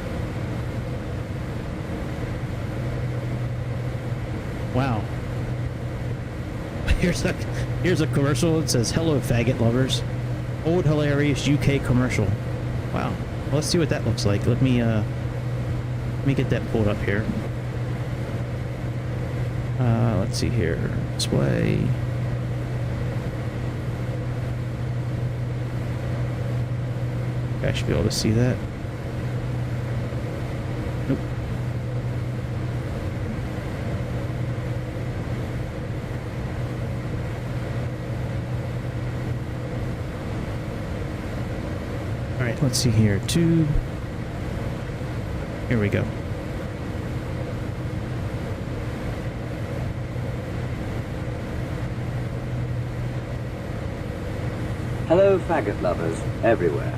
wow. Here's a commercial. It says, "Hello, faggot lovers." Old hilarious UK commercial. Wow. Well, let's see what that looks like. Let me get that pulled up here. Let's see here. Display. I should be able to see that. Nope. All right, let's see here. Here we go. Hello, faggot lovers everywhere.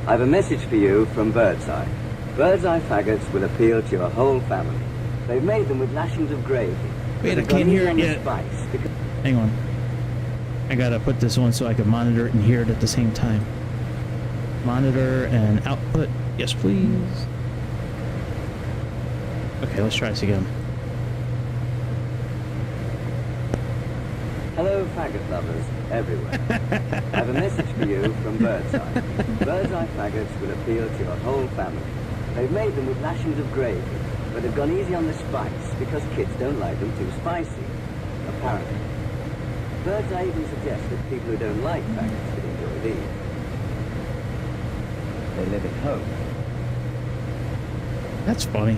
I've a message for you from Birdseye. Birdseye faggots will appeal to your whole family. They've made them with lashings of gravy. Wait, I can't hear it yet. Because Hang on. I gotta put this on so I can monitor it and hear it at the same time. Monitor and output. Yes, please. Okay, let's try this again. Hello, faggot lovers everywhere. I have a message for you from Birdseye. Birdseye faggots will appeal to your whole family. They've made them with lashings of gravy, but have gone easy on the spice because kids don't like them too spicy, apparently. Birdseye even suggests that people who don't like faggots could enjoy these. They live at home. That's funny.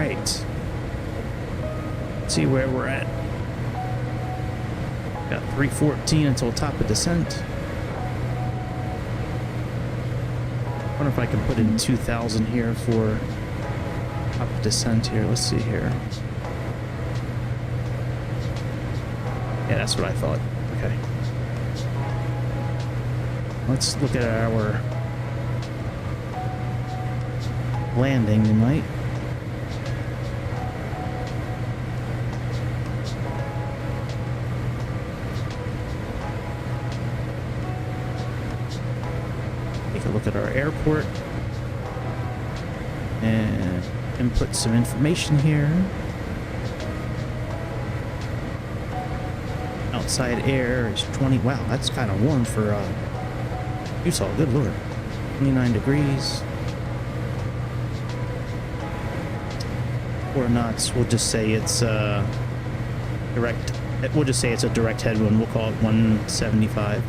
right. Let's see where we're at. Got 314 until top of descent. I wonder if I can put in 2,000 here for top of descent here. Let's see here. Yeah, that's what I thought. Okay. Let's look at our landing tonight. Take a look at our airport and input some information here. Outside air is 20. Wow, that's kind of warm for Utah. Good lord. 29 degrees. 4 knots. We'll just say it's direct. We'll just say it's a direct headwind. We'll call it 175.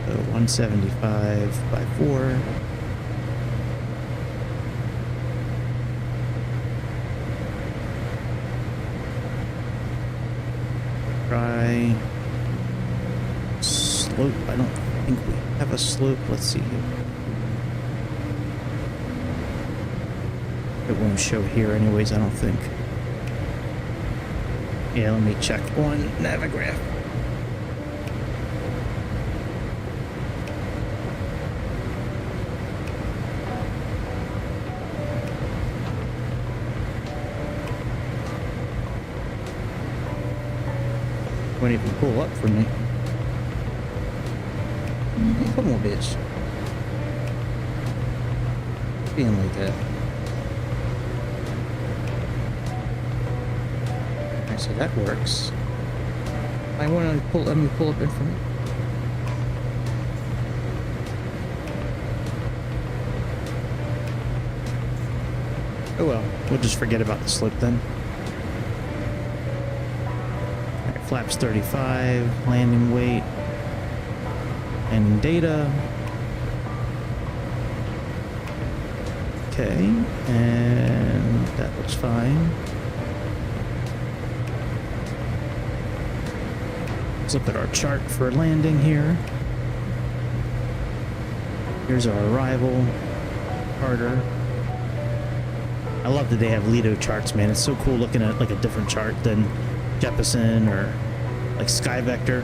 So 175 by 4. Try slope. I don't think we have a slope. Let's see here. It won't show here anyways, I don't think. Yeah, let me check on Navigraph. Won't even pull up for me. Come on, bitch. Being like that. Okay, so that works. I want to pull. Let me pull up in for me. Oh well, we'll just forget about the slip then. Alright, flaps 35, landing weight, landing data. Okay, and that looks fine. Let's look at our chart for landing here. Here's our arrival, harder. I love that they have Lido charts, man. It's so cool looking at like a different chart than Jeppesen or like Sky Vector.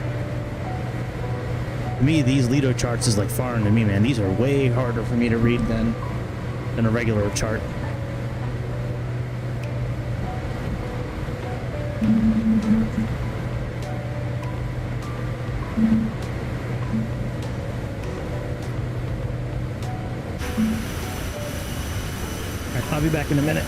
To me, these Lido charts is like foreign to me, man. These are way harder for me to read than a regular chart. Alright, I'll be back in a minute.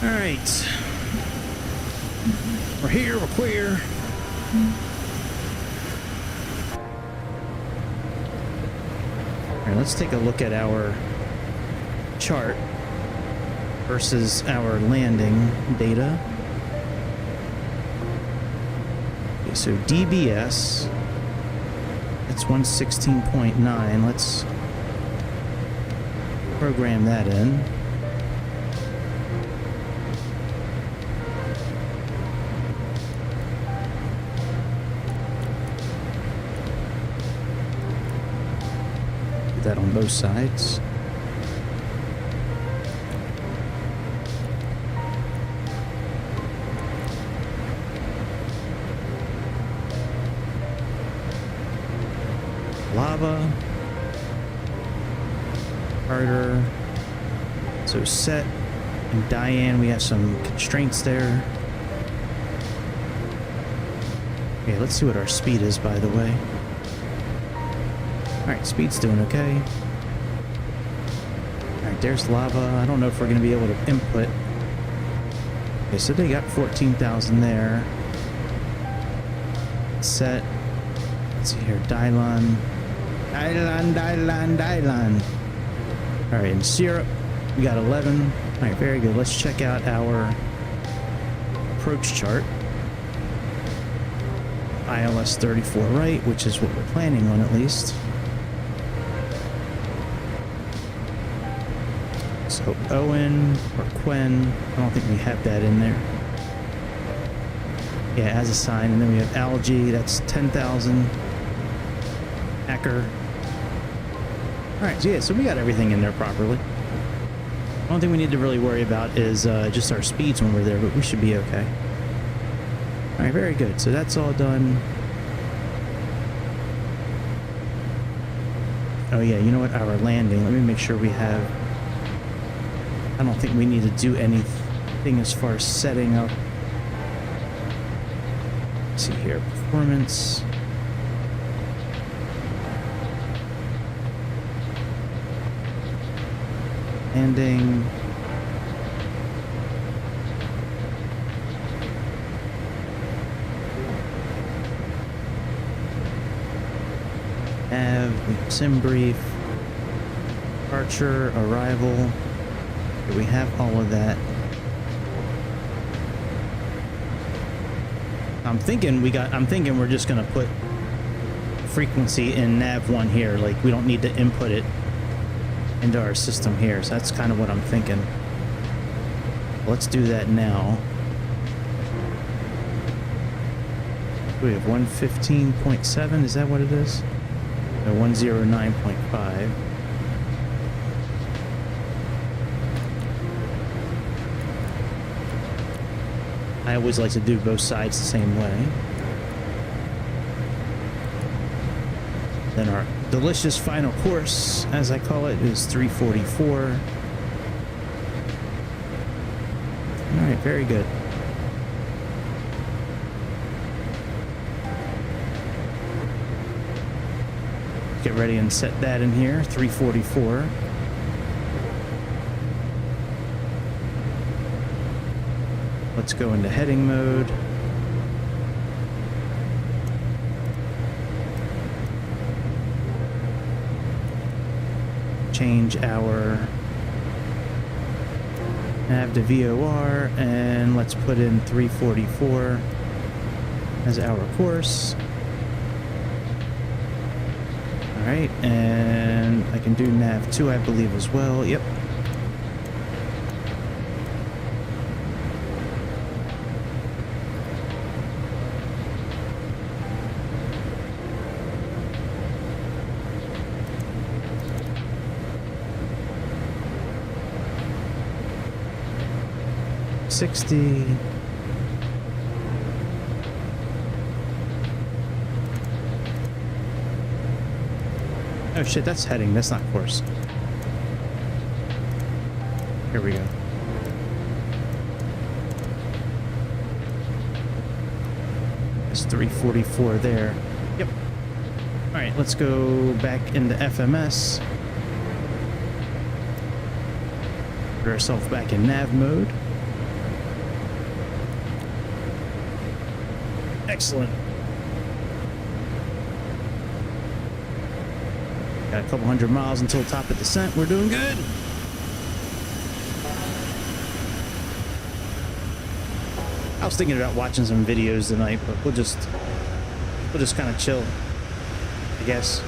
Alright. We're here, we're queer. Alright, let's take a look at our chart. versus our landing data. Okay, so DBS, that's 116.9. Let's program that in. That on both sides. Lava. Carter. So set and Diane, we have some constraints there. Okay, let's see what our speed is, by the way. Alright, speed's doing okay. Alright, there's lava. I don't know if we're going to be able to input. Okay, so they got 14,000 there. Set. Let's see here. Dylon. Dylon. Alright, and syrup. We got 11. Alright, very good. Let's check out our approach chart. ILS 34 right, which is what we're planning on at least. So Owen or Quen, I don't think we have that in there. Yeah, as a sign, and then we have Algae, that's 10,000. Hacker. Alright, so yeah, so we got everything in there properly. The only thing we need to really worry about is just our speeds when we're there, but we should be okay. Alright, very good. So that's all done. Oh yeah, you know what? Our landing. Let me make sure we have... I don't think we need to do anything as far as setting up. Let's see here. Performance. Landing. Sim brief. Departure, arrival. Okay, we have all of that. I'm thinking we're just gonna put frequency in nav1 here. Like, we don't need to input it into our system here. So that's kind of what I'm thinking. Let's do that now. We have 115.7. Is that what it is? No, 109.5. I always like to do both sides the same way. Then our delicious final course, as I call it, is 344. All right, very good. Get ready and set that in here, 344. Let's go into heading mode. Change our nav to VOR, and let's put in 344 as our course. Alright, and I can do nav 2, I believe, as well. Yep. Oh shit, that's heading, that's not course. Here we go. It's 344 there. Yep. Alright, let's go back into FMS. Put ourselves back in nav mode. Excellent. Got a couple hundred miles until top of descent. We're doing good. I was thinking about watching some videos tonight, but we'll just kind of chill, I guess.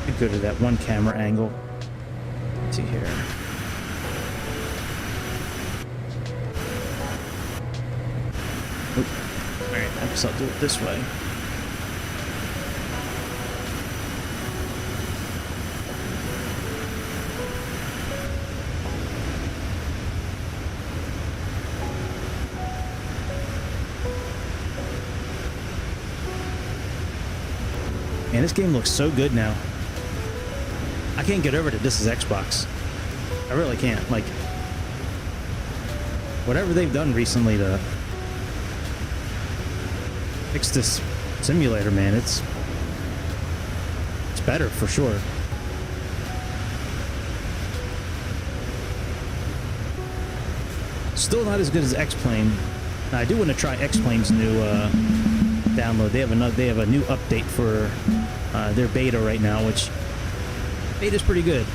Could go to that one camera angle. Let's see here. Oop. All right, I guess I'll do it this way. Man, this game looks so good now. I can't get over that this is Xbox. I really can't. Like, whatever they've done recently to fix this simulator, man, it's better for sure. Still not as good as X-Plane. Now, I do want to try X-Plane's new download. They have a new update for their beta right now, which beta's pretty good.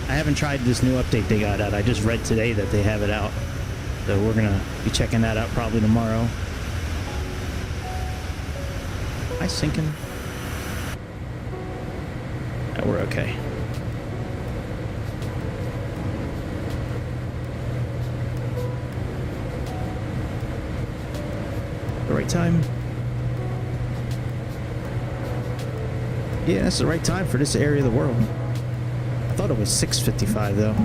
I haven't tried this new update they got out. I just read today that they have it out, so we're gonna be checking that out probably tomorrow. Am I sinking? No, we're okay. The right time? Yeah, that's the right time for this area of the world. I thought it was 6:55 though.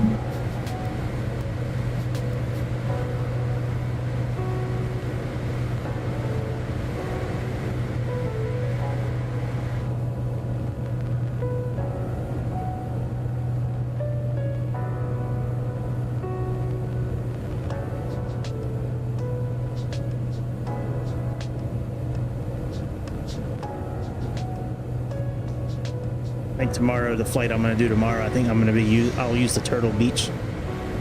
I think tomorrow, the flight I'm going to do tomorrow, I think I'm going to I'll use the Turtle Beach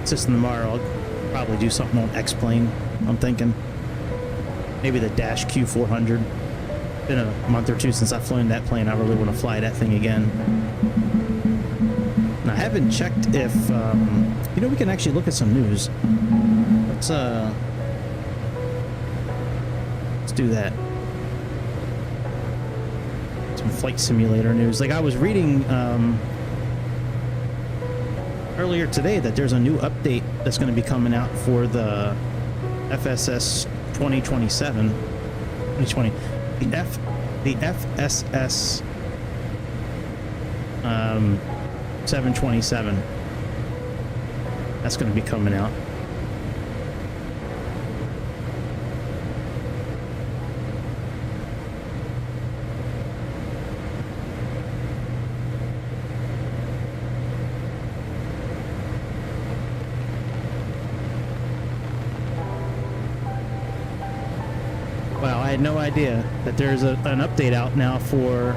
system tomorrow. I'll probably do something on X-Plane, I'm thinking. Maybe the Dash Q400. Been a month or two since I've flown that plane. I really want to fly that thing again. And I haven't checked if, you know, we can actually look at some news. Let's do that. Flight simulator news. Like, I was reading earlier today that there's a new update that's going to be coming out for the FSS 2020, the FSS 727. That's going to be coming out. I had no idea that there's an update out now for...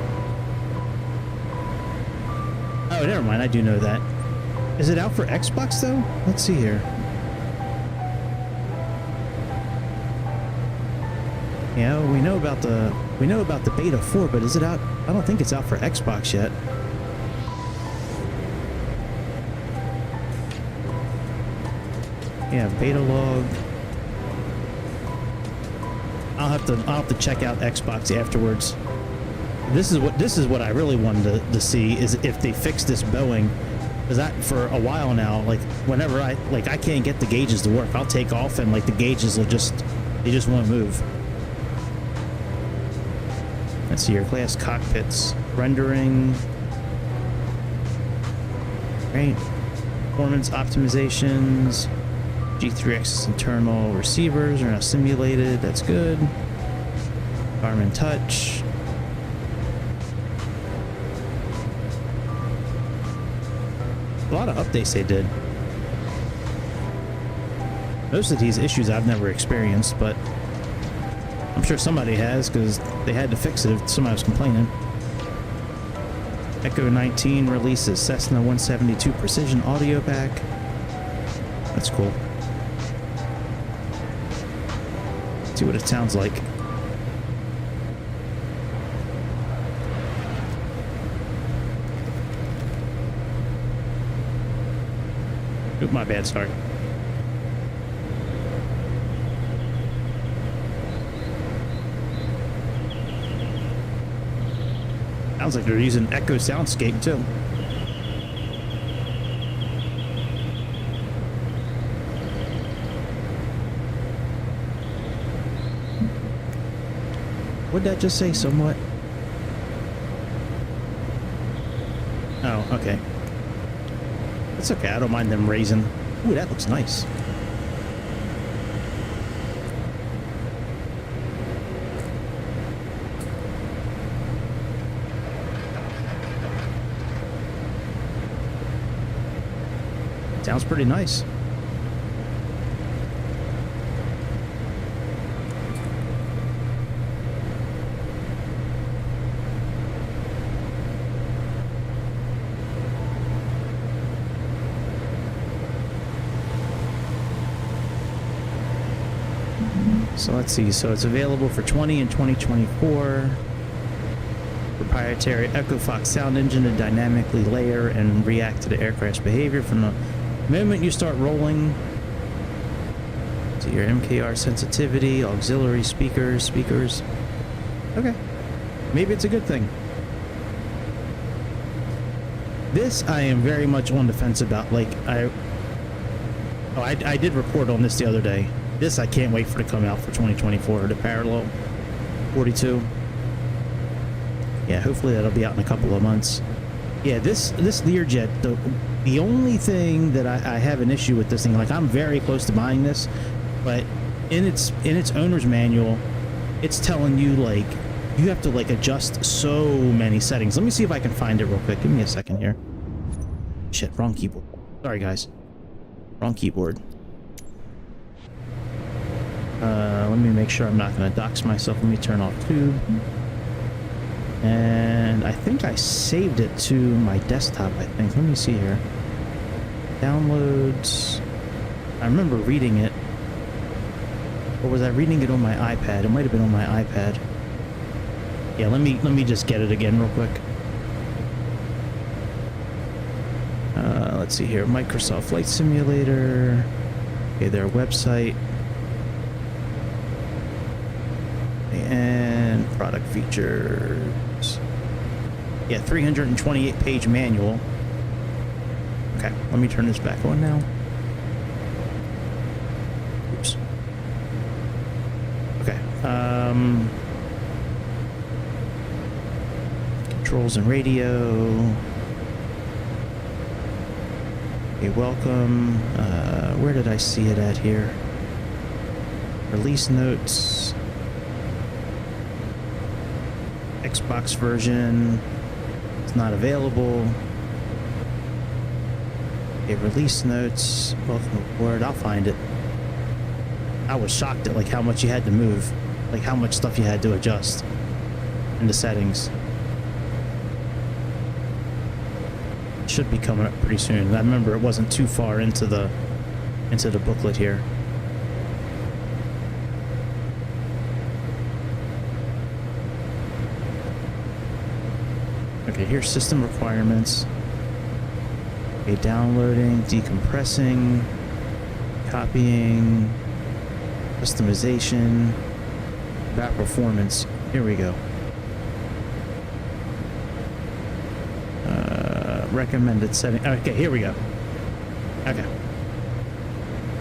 Oh, never mind. I do know that. Is it out for Xbox though? Let's see here. Yeah, we know about the beta 4, but is it out? I don't think it's out for Xbox yet. Yeah, beta log. I'll have to check out Xbox afterwards. This is what I really wanted to see, is if they fix this Boeing, because that for a while now, like whenever I can't get the gauges to work, I'll take off and like the gauges will just won't move. Let's see your glass cockpits rendering. Right, performance optimizations. G3X's internal receivers are now simulated. That's good. Garmin Touch. A lot of updates they did. Most of these issues I've never experienced, but I'm sure somebody has, because they had to fix it if somebody was complaining. Echo 19 releases Cessna 172 Precision Audio Pack. That's cool. See what it sounds like. Oop, my bad, sorry. Sounds like they're using Echo Soundscape too. What'd that just say? Somewhat? Oh, okay. It's okay. I don't mind them raising. Ooh, that looks nice. Sounds pretty nice. So let's see. So it's available for 20 and 2024. Proprietary EchoFox sound engine to dynamically layer and react to the aircraft's behavior from the moment you start rolling. To your MKR sensitivity, auxiliary speakers. Okay. Maybe it's a good thing. This I am very much on the fence about. Like, I did report on this the other day. This I can't wait for to come out for 2024, the Parallel 42. Yeah, hopefully that'll be out in a couple of months. Yeah, this Learjet, the only thing that I have an issue with this thing, like I'm very close to buying this, but in its owner's manual, it's telling you like you have to like adjust so many settings. Let me see if I can find it real quick. Give me a second here. Shit, wrong keyboard. Sorry guys. Wrong keyboard. Let me make sure I'm not going to dox myself. Let me turn off tube. And I think I saved it to my desktop, I think. Let me see here. Downloads. I remember reading it. Or was I reading it on my iPad? It might have been on my iPad. Yeah, let me just get it again real quick. Let's see here. Microsoft Flight Simulator. Okay, their website. And product features. Yeah, 328 page manual. Okay, let me turn this back on now. Oops. Okay. Controls and radio. Okay, welcome. Where did I see it at here? Release notes. Xbox version. It's not available. Okay, release notes. Welcome aboard. I'll find it. I was shocked at like how much you had to move. Like how much stuff you had to adjust in the settings. It should be coming up pretty soon. I remember it wasn't too far into the booklet here. Okay, here's system requirements. Okay, downloading, decompressing, copying, customization, about performance. Here we go. Recommended setting. Okay, here we go. Okay.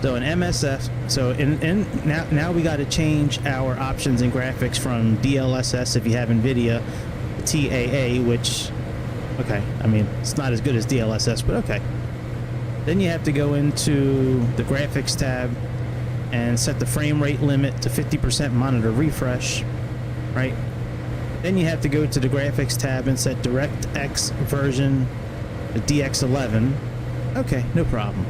So in MSF, so in now we got to change our options and graphics from DLSS if you have NVIDIA. TAA, which, okay, I mean, it's not as good as DLSS, but okay. Then you have to go into the graphics tab and set the frame rate limit to 50% monitor refresh, right? Then you have to go to the graphics tab and set DirectX version to DX11. Okay, no problem.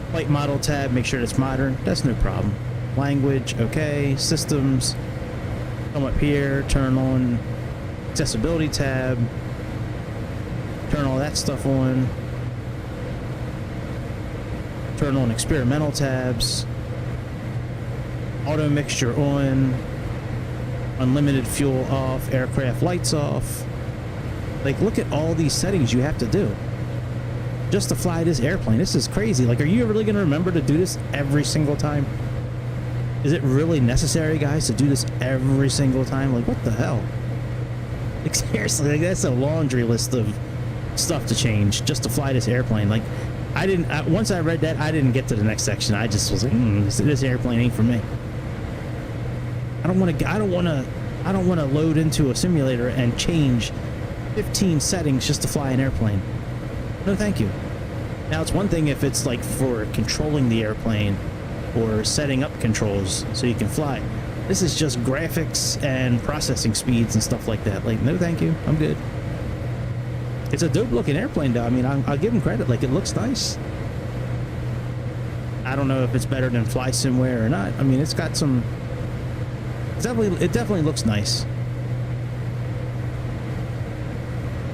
Flight model tab, make sure it's modern. That's no problem. Language, okay. Systems, come up here, turn on accessibility tab, turn all that stuff on, turn on experimental tabs, auto mixture on, unlimited fuel off, aircraft lights off. Like, look at all these settings you have to do. just to fly this airplane. This is crazy. Like, are you really going to remember to do this every single time? Is it really necessary, guys, to do this every single time? Like, what the hell? Like, seriously, like, that's a laundry list of stuff to change just to fly this airplane. Like, I didn't, once I read that, I didn't get to the next section. I just was like, this airplane ain't for me. I don't want to load into a simulator and change 15 settings just to fly an airplane. No, thank you. Now, it's one thing if it's like for controlling the airplane or setting up controls so you can fly. This is just graphics and processing speeds and stuff like that. Like, no, thank you. I'm good. It's a dope looking airplane, though. I mean, I'll give them credit. Like, it looks nice. I don't know if it's better than Fly Simware or not. I mean, it's got some. It definitely looks nice.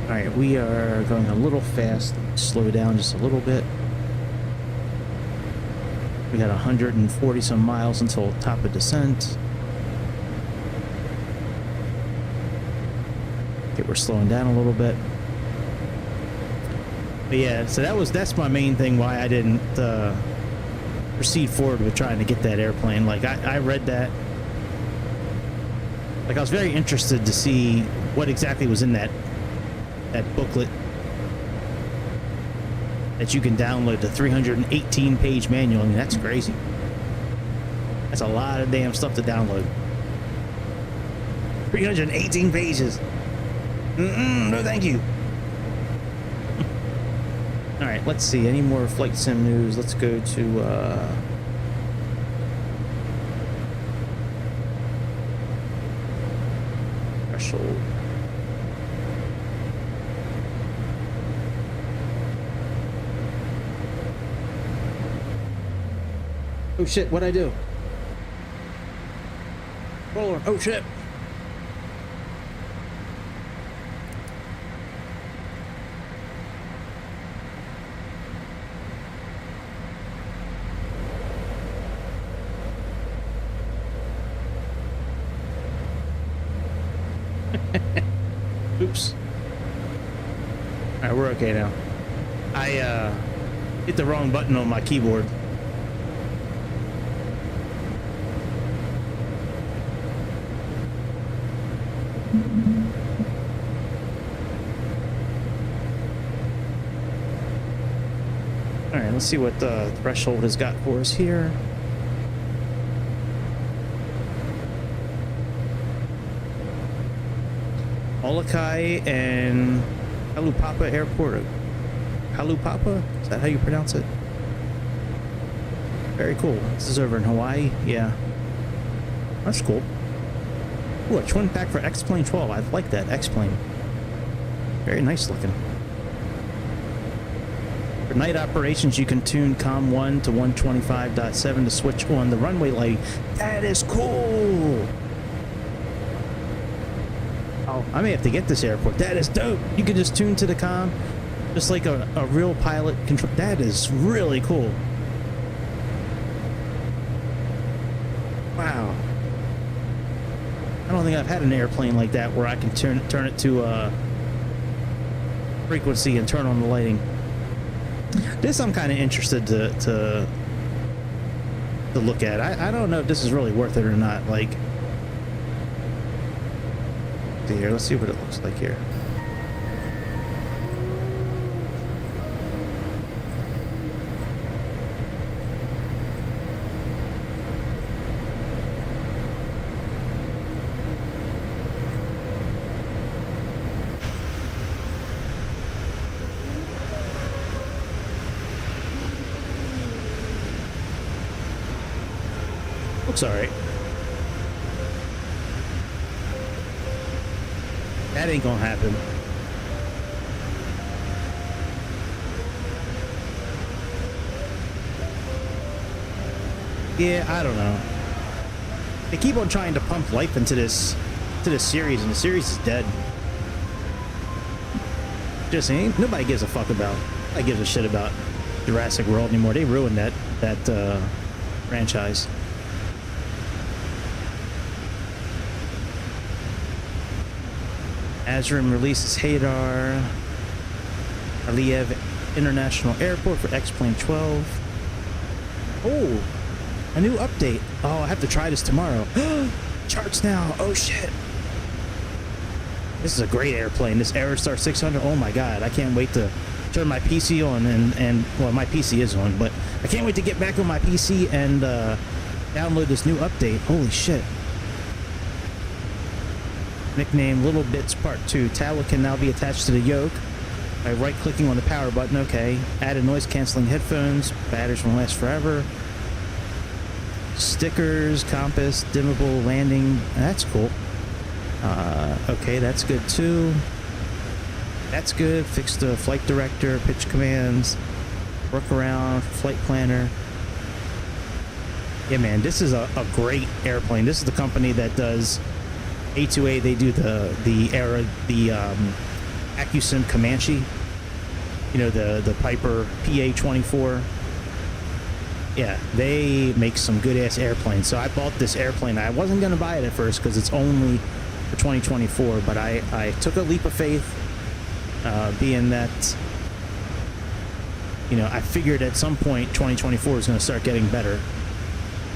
All right, we are going a little fast. Slow down just a little bit. We got 140 some miles until top of descent. Okay, we're slowing down a little bit. But yeah, so that's my main thing why I didn't proceed forward with trying to get that airplane. Like, I read that. Like, I was very interested to see what exactly was in that booklet that you can download, the 318-page manual. I mean, that's crazy. That's a lot of damn stuff to download. 318 pages. No, thank you. All right, let's see. Any more flight sim news? Let's go to threshold. Oh shit, what'd I do? Roller. Oh shit. Oops. Alright, we're okay now. I hit the wrong button on my keyboard. Alright, let's see what the threshold has got for us here. Molokai and Halupapa Airport. Halupapa? Is that how you pronounce it? Very cool. This is over in Hawaii. Yeah. That's cool. Ooh, a twin pack for X-Plane 12. I like that X-Plane. Very nice looking. For night operations, you can tune COM 1 to 125.7 to switch on the runway lighting. That is cool! Oh, I may have to get this airport. That is dope! You can just tune to the COM, just like a real pilot control. That is really cool. Wow. I don't think I've had an airplane like that where I can turn it to frequency and turn on the lighting. This I'm kind of interested to look at. I don't know if this is really worth it or not. Like, see here, let's see what it looks like here. Looks alright. That ain't gonna happen. Yeah, I don't know. They keep on trying to pump life into this series, and the series is dead. Just saying, nobody gives a fuck about. I gives a shit about Jurassic World anymore. They ruined that franchise. Azrim releases Hadar Aliyev International Airport for X-Plane 12. Oh, a new update. Oh, I have to try this tomorrow. Charts now. Oh shit. This is a great airplane. This Aerostar 600. Oh my god, I can't wait to turn my PC on and well, my PC is on, but I can't wait to get back on my PC and download this new update. Holy shit. Nickname Little Bits Part 2. Tablet can now be attached to the yoke by right-clicking on the power button. Okay. Added noise-canceling headphones. Batteries will last forever. Stickers, compass, dimmable landing. That's cool. Okay, that's good too. That's good. Fix the flight director, pitch commands, workaround, flight planner. Yeah, man, this is a great airplane. This is the company that does A2A. They do the AccuSim Comanche. You know, the Piper PA-24. Yeah, they make some good-ass airplanes. So I bought this airplane. I wasn't going to buy it at first because it's only for 2024, but I took a leap of faith, being that, you know, I figured at some point 2024 is going to start getting better.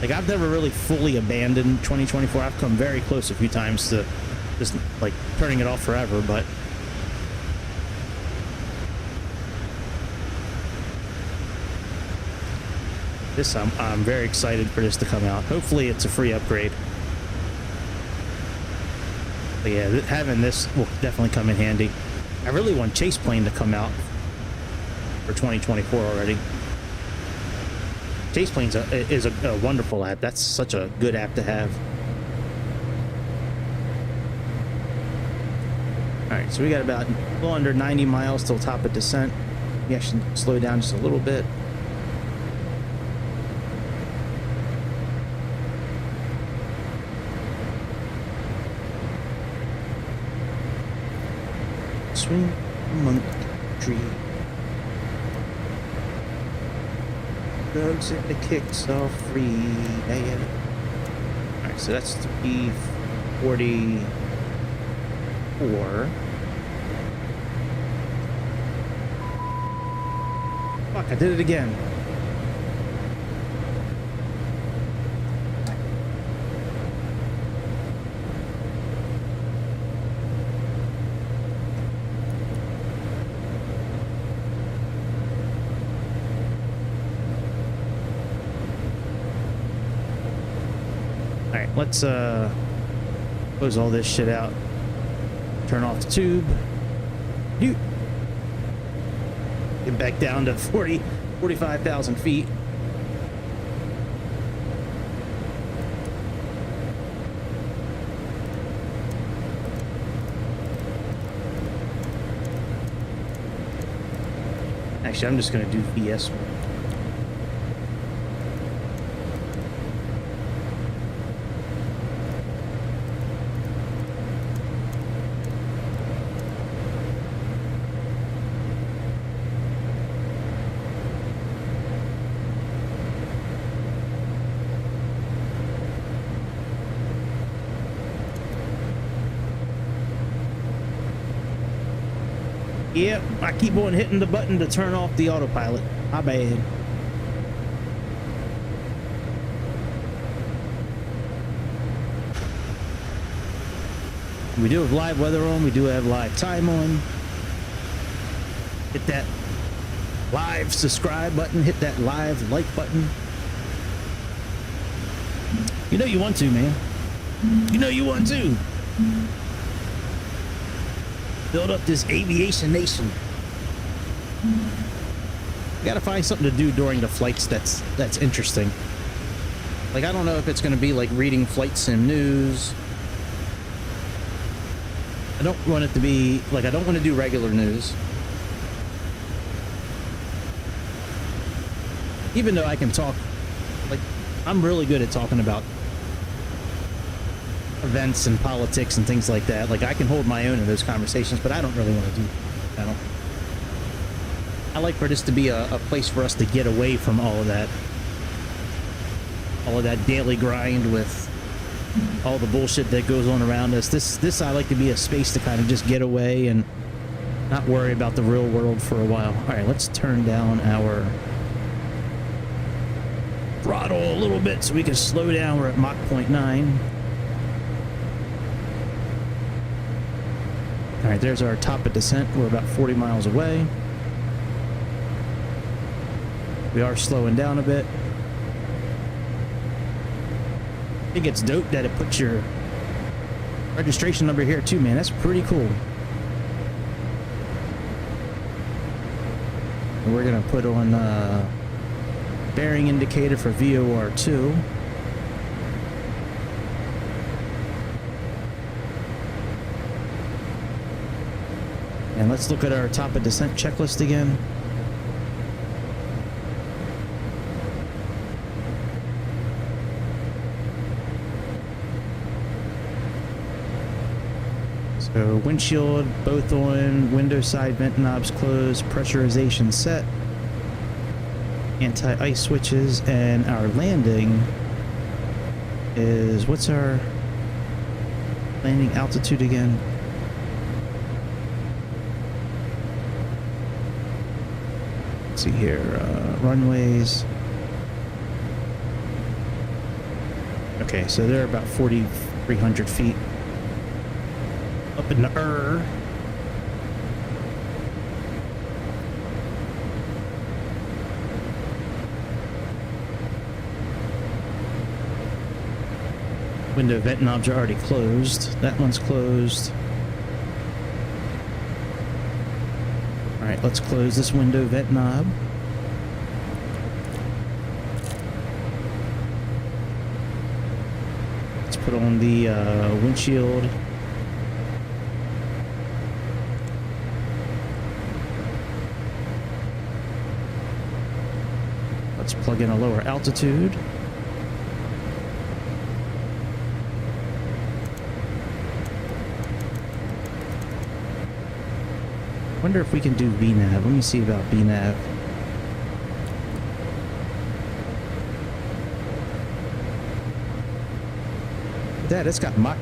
Like, I've never really fully abandoned 2024. I've come very close a few times to just, like, turning it off forever, but this, I'm very excited for this to come out. Hopefully it's a free upgrade. But yeah, having this will definitely come in handy. I really want Chase Plane to come out for 2024 already. Chase Plane's is a wonderful app. That's such a good app to have. Alright, so we got about a little under 90 miles till top of descent. We actually slow down just a little bit. Swing monkey tree. Drugs and the kicks are free. Yeah. Alright, so that's the P-44. Fuck, I did it again. Alright, let's close all this shit out. Turn off the tube. Get back down to 45,000 feet. Actually, I'm just going to do VS mode. Yep, I keep on hitting the button to turn off the autopilot. My bad. We do have live weather on. We do have live time on. Hit that live subscribe button. Hit that live like button. You know you want to, man. You know you want to. Build up this aviation nation. You gotta find something to do during the flights that's interesting. Like, I don't know if it's gonna be like reading flight sim news. I don't want it to be like, I don't want to do regular news. Even though I can talk, like, I'm really good at talking about events and politics and things like that. Like, I can hold my own in those conversations, but I don't really want to do that. I like for this to be a place for us to get away from all of that daily grind with all the bullshit that goes on around us. This I like to be a space to kind of just get away and not worry about the real world for a while. All right, let's turn down our throttle a little bit so we can slow down. We're at Mach 0.9. All right, there's our top of descent. We're about 40 miles away. We are slowing down a bit. I think it's dope that it puts your registration number here too, man. That's pretty cool. And we're gonna put on bearing indicator for VOR2. And let's look at our top of descent checklist again. So windshield both on, window side vent knobs closed, pressurization set, anti-ice switches, and our landing is, what's our landing altitude again? Let's see here, runways. Okay, so they're about 4,300 feet. Up in the air. Window vent knobs are already closed. That one's closed. Alright, let's close this window vent knob. Let's put on the windshield. Let's plug in a lower altitude. Wonder if we can do VNAV. Let me see about VNAV. That, it's got Mach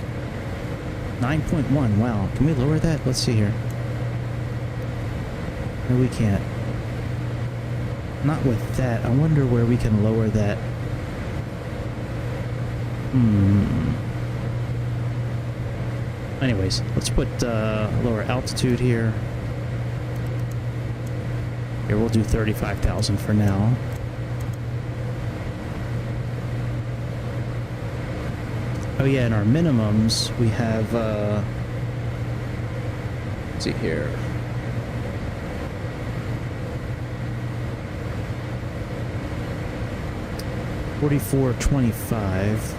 9.1. Wow. Can we lower that? Let's see here. No, we can't. Not with that. I wonder where we can lower that. Anyways, let's put lower altitude here. Here, we'll do 35,000 for now. Oh yeah, and our minimums, we have, let's see here. $44.25.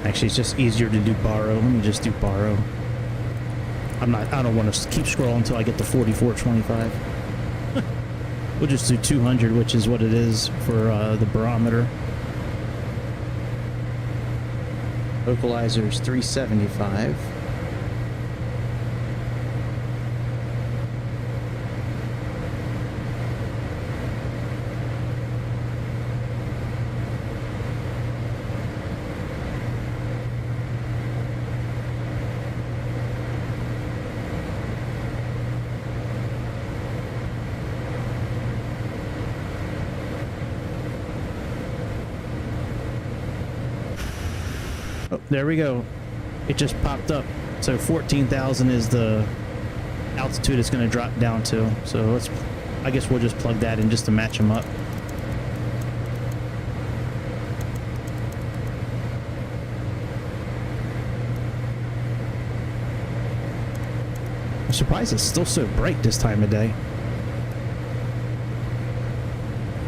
Actually, it's just easier to do borrow. Let me just do borrow. I don't want to keep scrolling until I get to 44.25. We'll just do 200, which is what it is for the barometer. Vocalizer's 375. Oh, there we go. It just popped up. So 14,000 is the altitude it's going to drop down to. So I guess we'll just plug that in just to match them up. I'm surprised it's still so bright this time of day.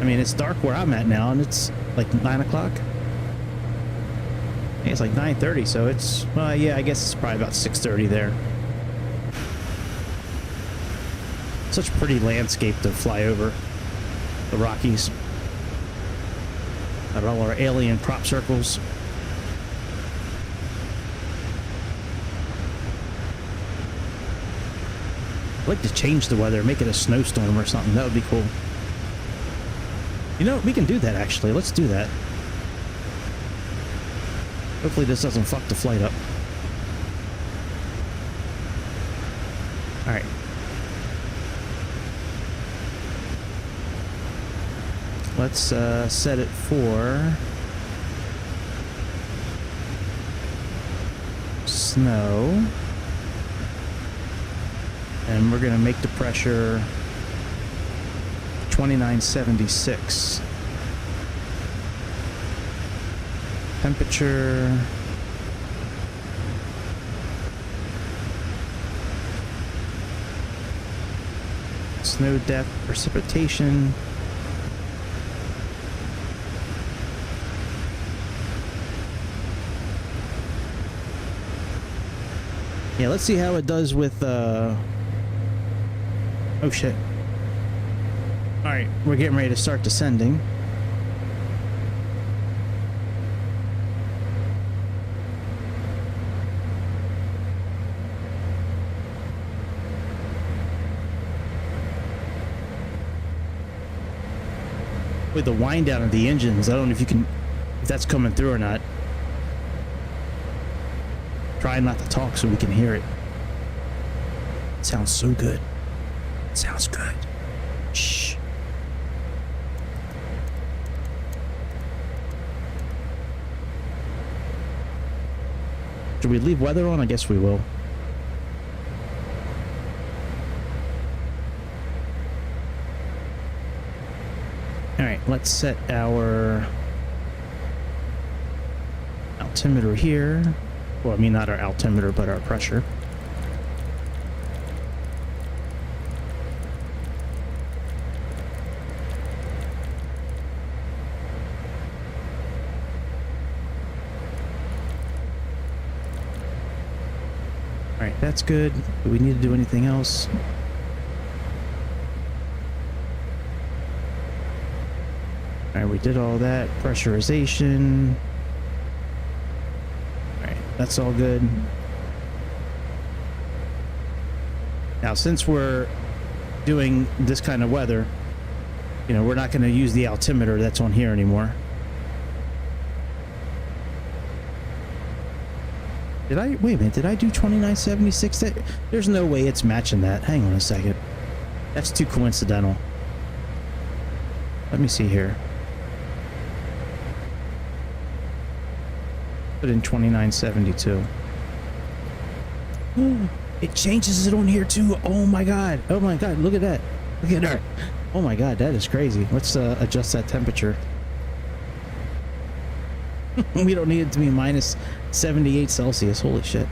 I mean, it's dark where I'm at now, and it's like 9 o'clock. It's like 9:30, so it's, well, yeah, I guess it's probably about 6:30 there. Such a pretty landscape to fly over the Rockies. Got all our alien crop circles. I'd like to change the weather, make it a snowstorm or something. That would be cool. You know, we can do that actually. Let's do that. Hopefully this doesn't fuck the flight up. All right. Let's set it for snow. And we're going to make the pressure 2976. Temperature. Snow depth, precipitation. Yeah, let's see how it does with, oh shit. Alright, we're getting ready to start descending. With the wind down of the engines, I don't know if that's coming through or not. Try not to talk so we can hear it. It sounds so good. It sounds good. Shh. Should we leave weather on? I guess we will. Alright, let's set our altimeter here. Well, I mean, not our altimeter, but our pressure. Alright, that's good. Do we need to do anything else? Alright, we did all that. Pressurization. That's all good. Now, since we're doing this kind of weather, you know, we're not going to use the altimeter that's on here anymore. Wait a minute, did I do 2976? There's no way it's matching that. Hang on a second. That's too coincidental. Let me see here. Put in 2972. It changes it on here too. Oh my god. Oh my god. Look at that. Look at that. Oh my god. That is crazy. Let's adjust that temperature. We don't need it to be minus 78 Celsius. Holy shit.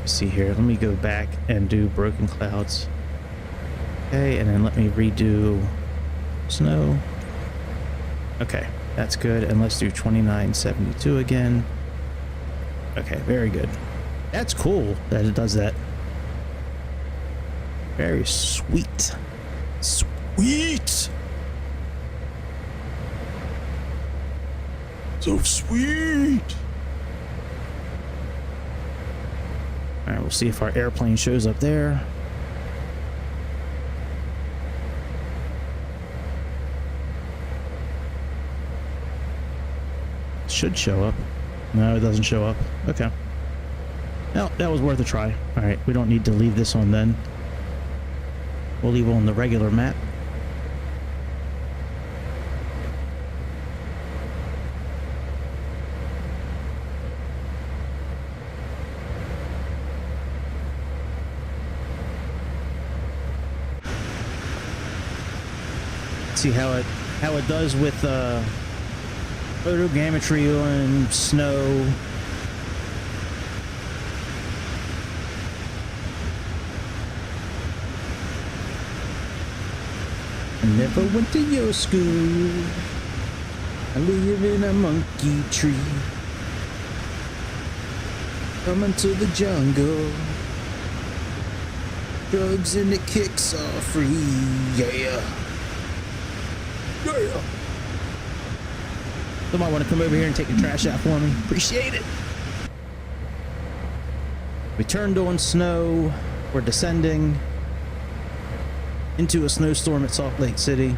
See here, let me go back and do broken clouds. Okay, and then let me redo snow. Okay, that's good. And let's do 2972 again. Okay, very good. That's cool that it does that. Very sweet. Sweet. So sweet. All right, we'll see if our airplane shows up there. Should show up. No, it doesn't show up. Okay. Well, that was worth a try. All right, we don't need to leave this on then. We'll leave on the regular map. See how it does with photogrammetry on snow. I never went to your school. I live in a monkey tree. Coming to the jungle. Drugs and the kicks are free. Yeah. Yeah. Somebody want to come over here and take the trash out for me? Appreciate it. We turned on snow. We're descending into a snowstorm at Salt Lake City.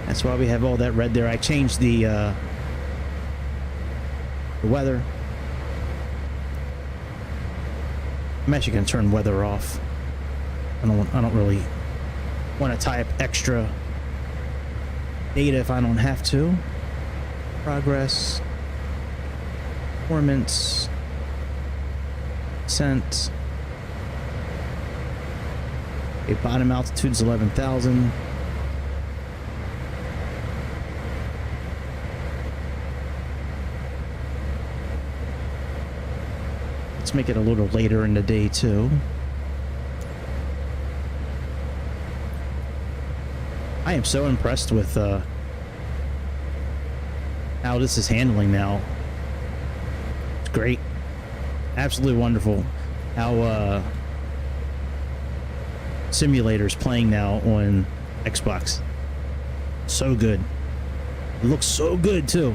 That's why we have all that red there. I changed the weather. I'm actually gonna turn weather off. I don't really want to tie up extra data if I don't have to. Progress, performance, descent. Okay, bottom altitude's 11,000. Let's make it a little later in the day too. I am so impressed with how this is handling now. It's great. Absolutely wonderful how simulators playing now on Xbox. So good. It looks so good too.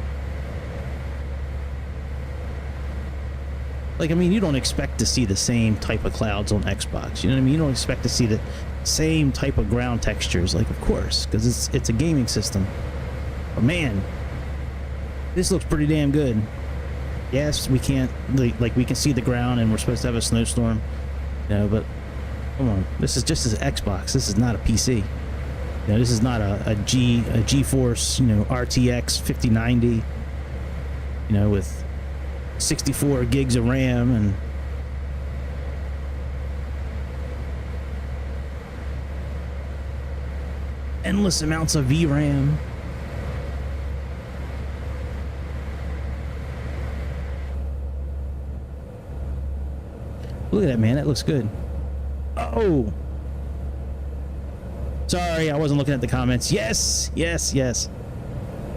Like, I mean, you don't expect to see the same type of clouds on Xbox. You know what I mean? You don't expect to see the same type of ground textures. Like, of course, because it's a gaming system. But man, this looks pretty damn good. Yes, we can't, like we can see the ground and we're supposed to have a snowstorm. You know, but come on. This is just an Xbox. This is not a PC. You know, this is not a GeForce, you know, RTX 5090, you know, with 64 gigs of RAM and endless amounts of VRAM. Look at that, man. That looks good. Oh, sorry, I wasn't looking at the comments. Yes.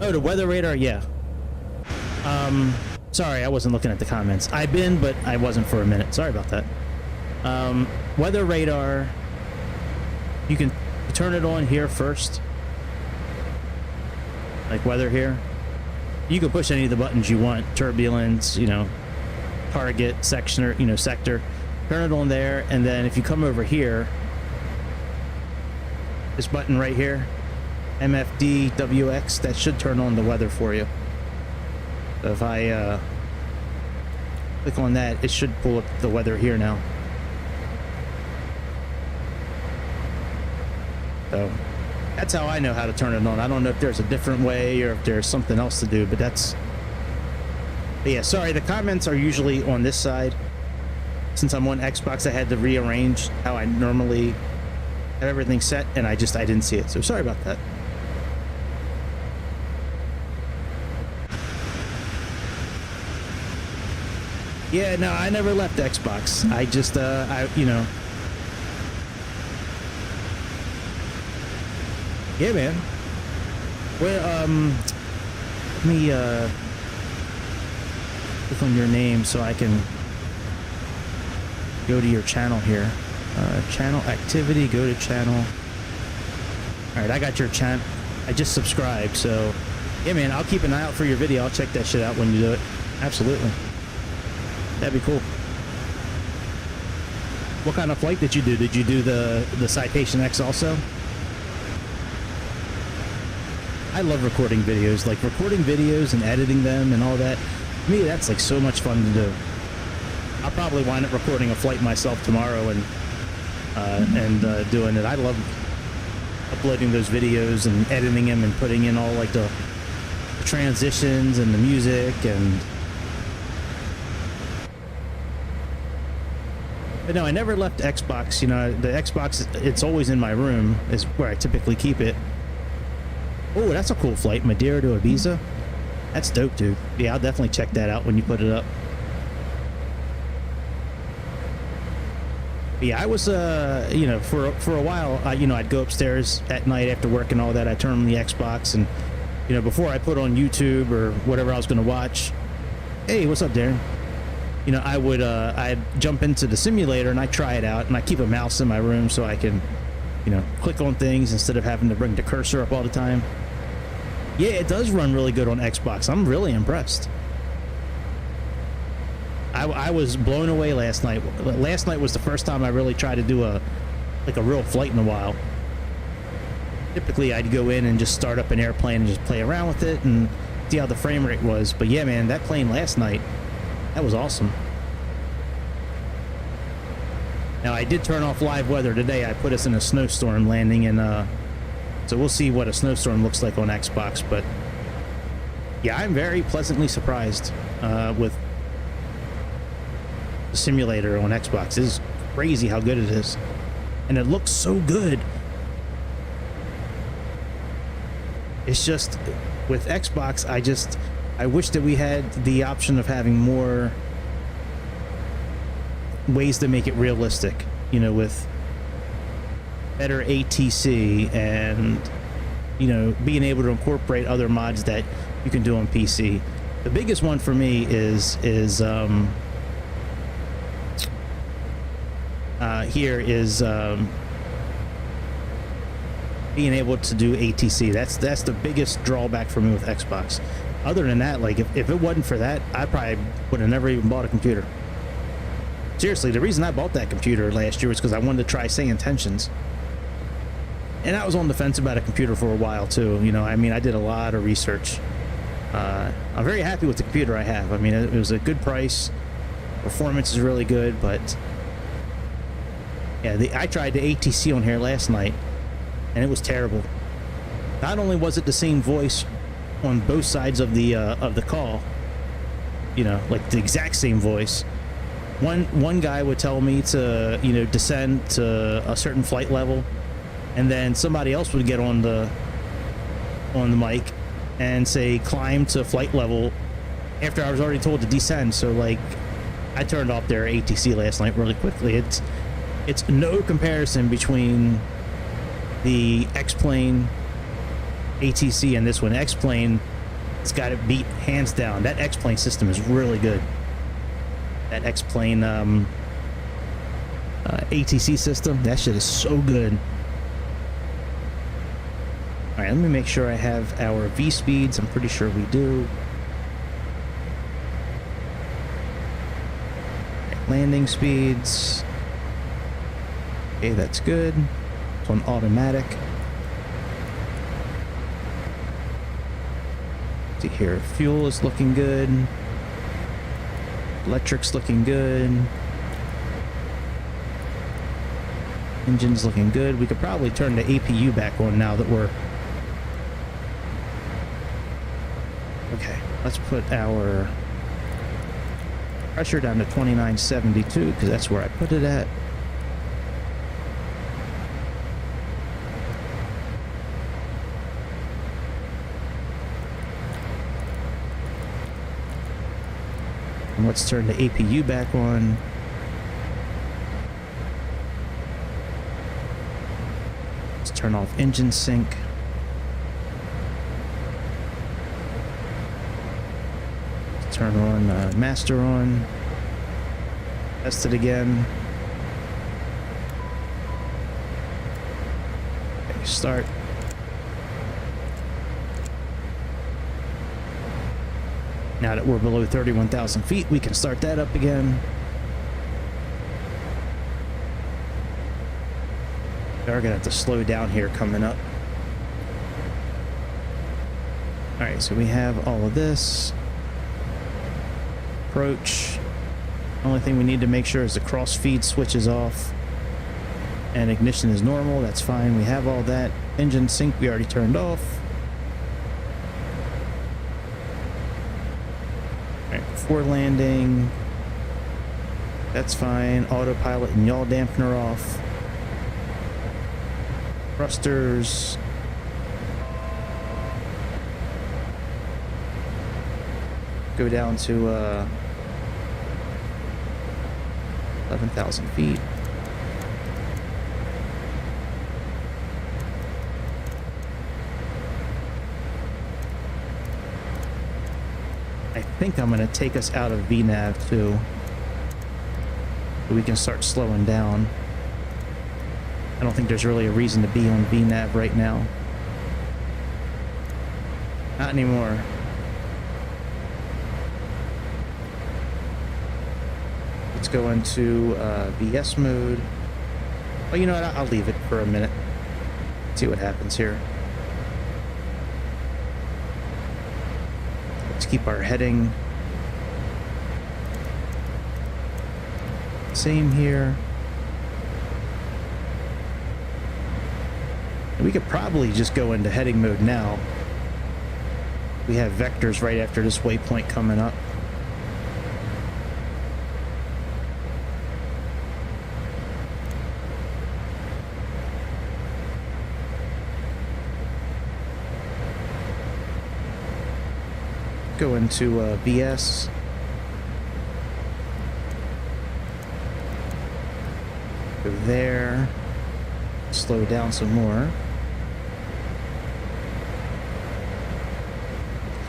Oh, the weather radar. Yeah. Sorry, I wasn't looking at the comments. I've been, but I wasn't for a minute. Sorry about that. Weather radar. You can turn it on here first. Like weather here. You can push any of the buttons you want. Turbulence, you know, target, section, you know, sector. Turn it on there, and then if you come over here, this button right here, MFD WX, that should turn on the weather for you. So if I click on that, it should pull up the weather here now. So that's how I know how to turn it on. I don't know if there's a different way or if there's something else to do, but that's... But yeah, sorry, the comments are usually on this side. Since I'm on Xbox, I had to rearrange how I normally have everything set, and I didn't see it. So sorry about that. Yeah, no, I never left Xbox. I just, you know. Yeah, man. Well, let me, click on your name so I can go to your channel here. Channel activity, go to channel. Alright, I got your channel. I just subscribed, so yeah, man, I'll keep an eye out for your video. I'll check that shit out when you do it. Absolutely. That'd be cool. What kind of flight did you do? Did you do the Citation X also? I love recording videos. Like, recording videos and editing them and all that. To me, that's like so much fun to do. I'll probably wind up recording a flight myself tomorrow and doing it. I love uploading those videos and editing them and putting in all like the transitions and the music and... But no, I never left Xbox. You know, the Xbox, it's always in my room, is where I typically keep it. Oh, that's a cool flight. Madeira to Ibiza. That's dope, dude. Yeah, I'll definitely check that out when you put it up. But yeah, I was, you know, for a while, you know, I'd go upstairs at night after work and all that. I'd turn on the Xbox and, you know, before I put on YouTube or whatever I was going to watch. Hey, what's up, Darren? you know, I'd jump into the simulator and I try it out, and I keep a mouse in my room so I can, you know, click on things instead of having to bring the cursor up all the time. Yeah, it does run really good on Xbox. I'm really impressed. I was blown away last night. Last night was the first time I really tried to do a real flight in a while. Typically, I'd go in and just start up an airplane and just play around with it and see how the frame rate was. But yeah, man, that plane last night, that was awesome. Now, I did turn off live weather today. I put us in a snowstorm landing, and so we'll see what a snowstorm looks like on Xbox. But yeah, I'm very pleasantly surprised with the simulator on Xbox. It is crazy how good it is, and it looks so good. It's just with Xbox, I wish that we had the option of having more ways to make it realistic, you know, with better ATC and, you know, being able to incorporate other mods that you can do on PC. The biggest one for me is being able to do ATC. That's the biggest drawback for me with Xbox. Other than that, like, if it wasn't for that, I probably would have never even bought a computer. Seriously, the reason I bought that computer last year was because I wanted to try saying tensions. And I was on the fence about a computer for a while too. You know, I mean, I did a lot of research. I'm very happy with the computer I have. I mean, it was a good price. Performance is really good, but yeah, I tried the ATC on here last night, and it was terrible. Not only was it the same voice on both sides of the call, you know, like the exact same voice. One guy would tell me to, you know, descend to a certain flight level, and then somebody else would get on the mic and say climb to flight level after I was already told to descend. So like, I turned off their ATC last night really quickly. It's no comparison between the X-Plane ATC and this one. X-Plane, it's got it beat hands down. That X-Plane system is really good. That X-Plane ATC system, that shit is so good. All right, let me make sure I have our V speeds. I'm pretty sure we do. Right, landing speeds. Okay, that's good. It's on automatic. Let's see here, fuel is looking good. Electric's looking good. Engine's looking good. We could probably turn the APU back on now that we're... Okay, let's put our pressure down to 2972 because that's where I put it at. And let's turn the APU back on. Let's turn off engine sync. Let's turn on master on. Test it again. Okay, start. Now that we're below 31,000 feet, we can start that up again. We are gonna have to slow down here coming up. All right, so we have all of this. Approach. Only thing we need to make sure is the cross feed switch is off and ignition is normal. That's fine. We have all that. Engine sync we already turned off. Before landing, that's fine. Autopilot and yaw dampener off. Thrusters. Go down to 11,000 feet. I think I'm going to take us out of VNAV too. we can start slowing down. I don't think there's really a reason to be on VNav right now. Not anymore. Let's go into VS mode. Oh, you know what? I'll leave it for a minute. See what happens here. Let's keep our heading same here. And we could probably just go into heading mode now. We have vectors right after this waypoint coming up. Go into VS. Go there. Slow down some more.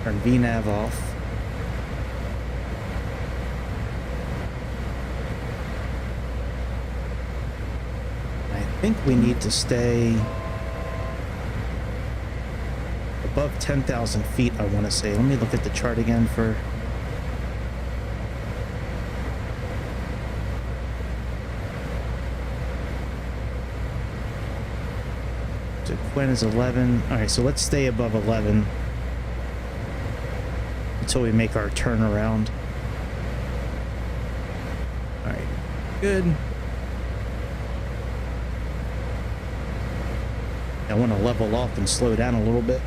Turn VNav off. I think we need to stay above 10,000 feet, I want to say. Let me look at the chart again for... So Quinn is 11. Alright, so let's stay above 11 until we make our turnaround. Alright, good. I want to level off and slow down a little bit.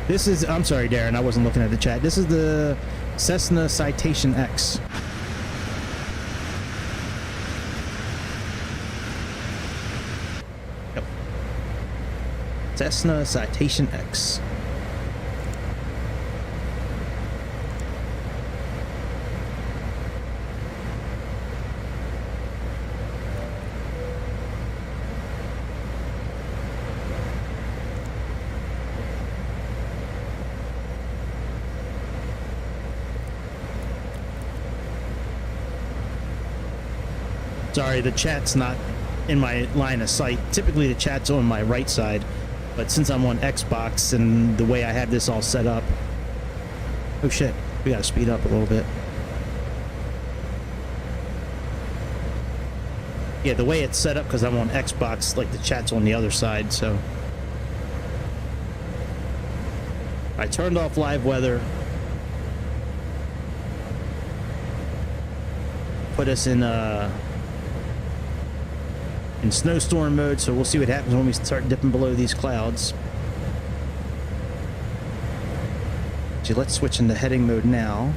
This is, I'm sorry, Darren, I wasn't looking at the chat. This is the Cessna Citation X. Yep. Cessna Citation X. Sorry, the chat's not in my line of sight. Typically the chat's on my right side, but since I'm on Xbox and the way I have this all set up... Oh shit, we gotta speed up a little bit. Yeah, the way it's set up, because I'm on Xbox, like the chat's on the other side, so... I turned off live weather. Put us in snowstorm mode, so we'll see what happens when we start dipping below these clouds. So let's switch into heading mode now.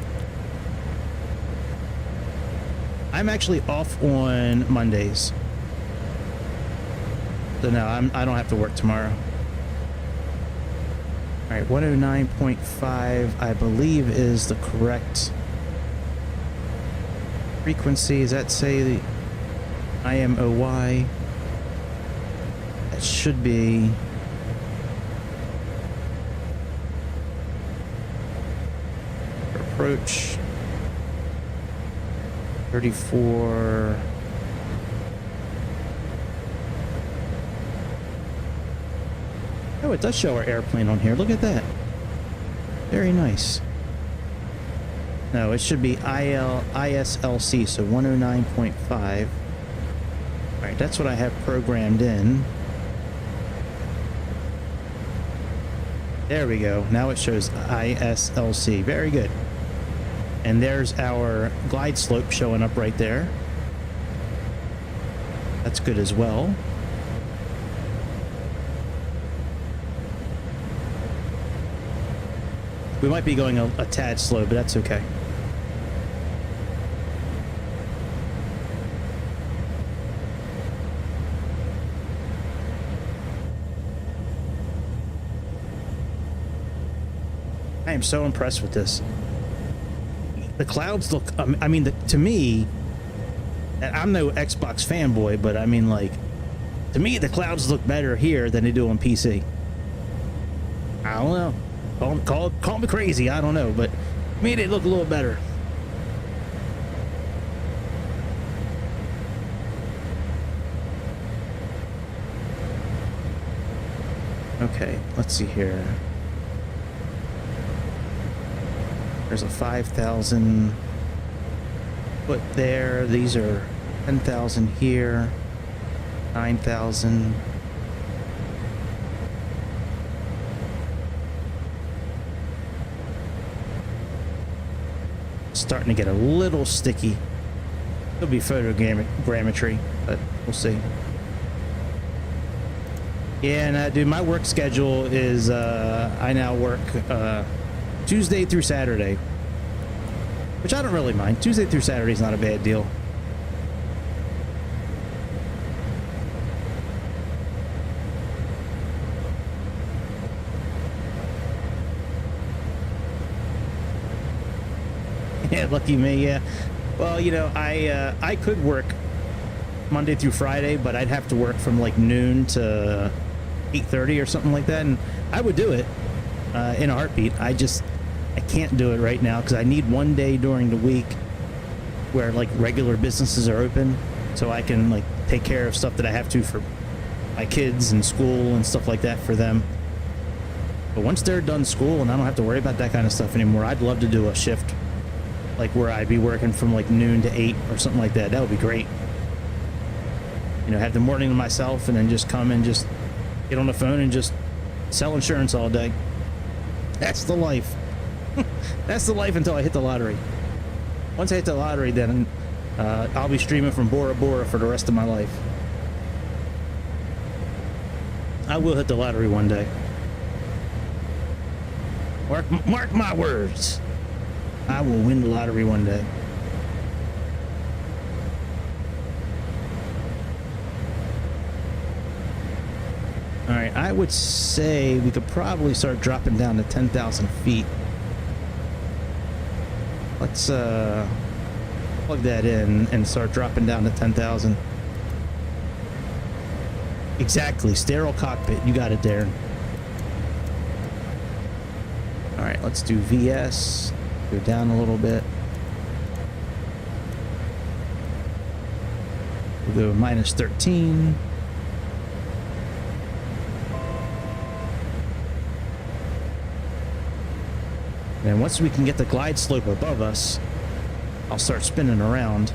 I'm actually off on Mondays, so no, I don't have to work tomorrow. All right, 109.5 I believe is the correct frequency. Does that say the IMOY? That should be approach 34. Oh, it does show our airplane on here. Look at that. Very nice. No, it should be ISLC, so 109.5. Alright, that's what I have programmed in. There we go. Now it shows ISLC. Very good. And there's our glide slope showing up right there. That's good as well. We might be going a tad slow, but that's okay. I am so impressed with this. The clouds look, I mean, to me, I'm no Xbox fanboy, but I mean, like, to me, the clouds look better here than they do on PC. I don't know. Call me crazy, I don't know, but to me, they look a little better. Okay, let's see here. There's a 5,000 foot there. These are 10,000 here. 9,000. Starting to get a little sticky. It'll be photogrammetry, but we'll see. Yeah, and dude, my work schedule is I now work Tuesday through Saturday, which I don't really mind. Tuesday through Saturday is not a bad deal. Yeah, lucky me. Yeah. Well, you know, I could work Monday through Friday, but I'd have to work from like noon to 8:30 or something like that, and I would do it in a heartbeat. I can't do it right now because I need one day during the week where like regular businesses are open, so I can like take care of stuff that I have to for my kids and school and stuff like that for them. But once they're done school and I don't have to worry about that kind of stuff anymore, I'd love to do a shift like where I'd be working from like noon to 8 or something like that. That would be great. You know, have the morning to myself and then just come and just get on the phone and just sell insurance all day. That's the life. That's the life until I hit the lottery. Once I hit the lottery, then I'll be streaming from Bora Bora for the rest of my life. I will hit the lottery one day. Mark my words. I will win the lottery one day. All right, I would say we could probably start dropping down to 10,000 feet. Let's plug that in and start dropping down to 10,000. Exactly, sterile cockpit. You got it, Darren. All right, let's do VS. Go down a little bit. We'll go minus 13. And once we can get the glide slope above us, I'll start spinning around.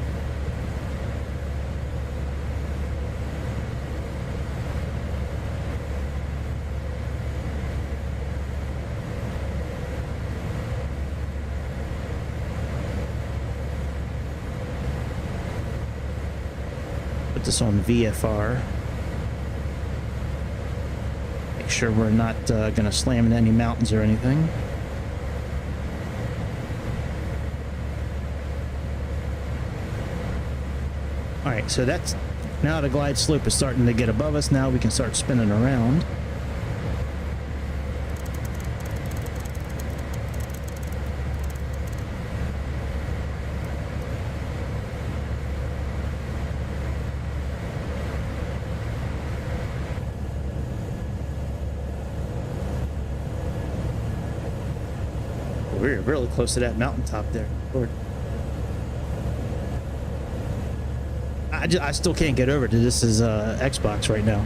Put this on VFR. Make sure we're not going to slam into any mountains or anything. All right, so that's now the glide slope is starting to get above us. Now we can start spinning around. We're really close to that mountaintop there. Lord. I still can't get over to this is Xbox right now.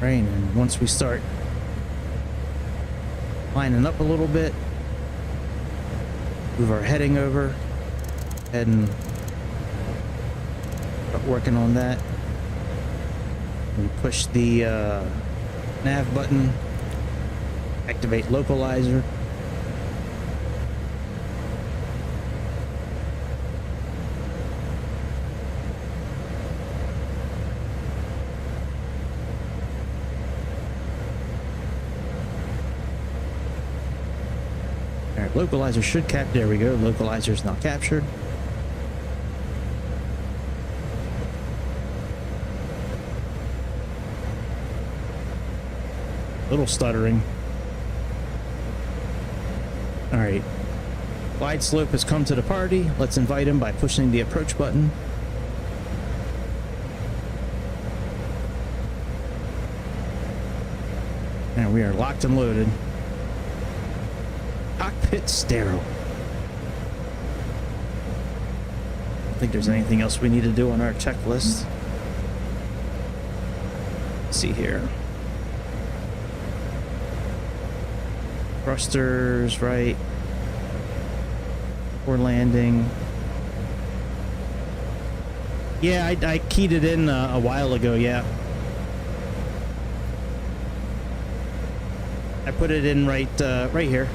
Right, and once we start lining up a little bit, move our heading over, head and start working on that. We push the nav button, activate localizer. Localizer should cap. There we go. Localizer is now captured. Little stuttering. All right. Glide slope has come to the party. Let's invite him by pushing the approach button. And we are locked and loaded. Cockpit sterile. I don't think there's anything else we need to do on our checklist. Let's see here. Thrusters, right. For landing. Yeah, I keyed it in a while ago, yeah. I put it in right here.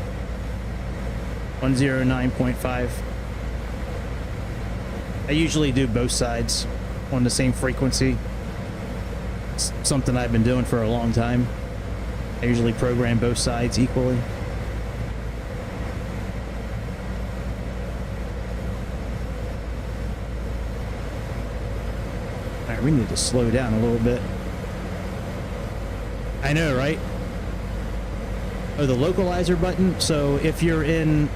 109.5. I usually do both sides on the same frequency. It's something I've been doing for a long time. I usually program both sides equally. Alright, we need to slow down a little bit. I know, right? Oh, the localizer button. So if you're in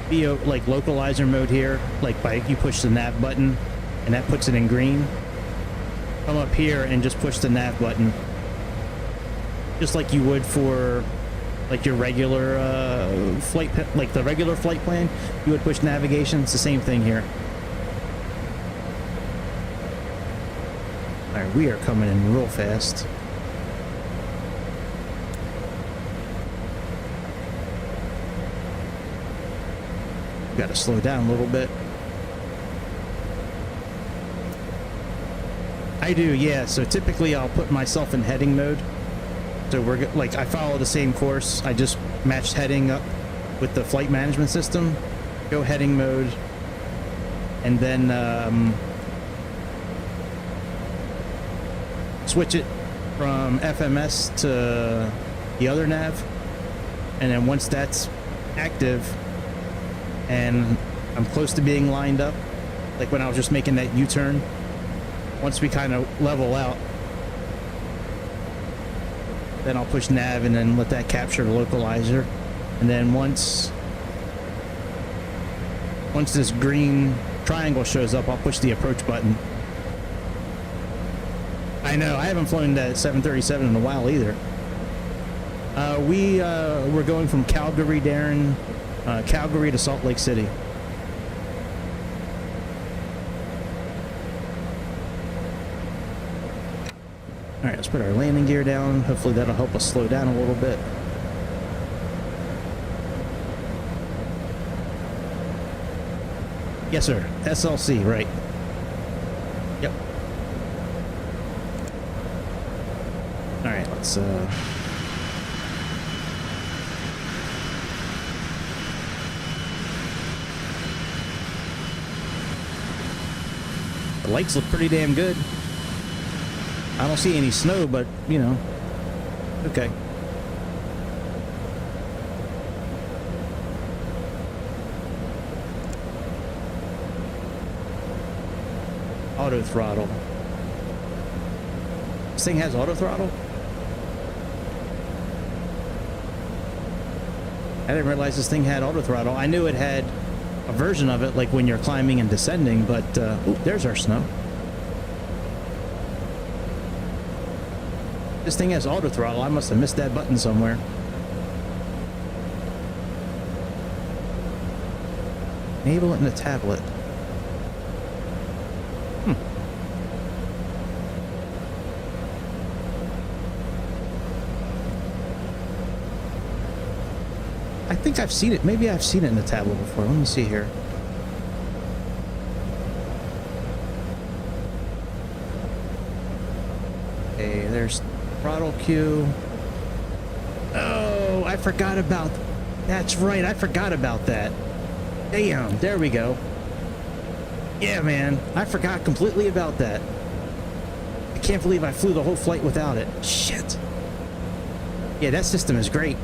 VO, like localizer mode here, like by you push the nav button and that puts it in green, come up here and just push the nav button, just like you would for like your regular flight, like the regular flight plan. You would push navigation. It's the same thing here. All right, we are coming in real fast. Got to slow down a little bit. I do, yeah. So typically I'll put myself in heading mode. So we're like, I follow the same course. I just matched heading up with the flight management system. Go heading mode. And then switch it from FMS to the other nav. And then once that's active, and I'm close to being lined up, like when I was just making that U-turn, once we kind of level out, then I'll push nav and then let that capture the localizer. And then once this green triangle shows up, I'll push the approach button. I know, I haven't flown that 737 in a while either. We're going from Calgary, Darren, Calgary to Salt Lake City. All right, let's put our landing gear down. Hopefully that'll help us slow down a little bit. Yes, sir. SLC, right. Yep. All right, let's the lights look pretty damn good. I don't see any snow, but, you know, okay. Auto throttle. This thing has auto throttle? I didn't realize this thing had auto throttle. I knew it had a version of it, like when you're climbing and descending, but ooh, there's our snow. This thing has auto throttle. I must have missed that button somewhere. Enable it in the tablet. I think I've seen it. Maybe I've seen it in the tablet before. Let me see here. Okay, there's throttle cue. Oh, I forgot about... That's right, I forgot about that. Damn, there we go. Yeah, man, I forgot completely about that. I can't believe I flew the whole flight without it. Shit. Yeah, that system is great.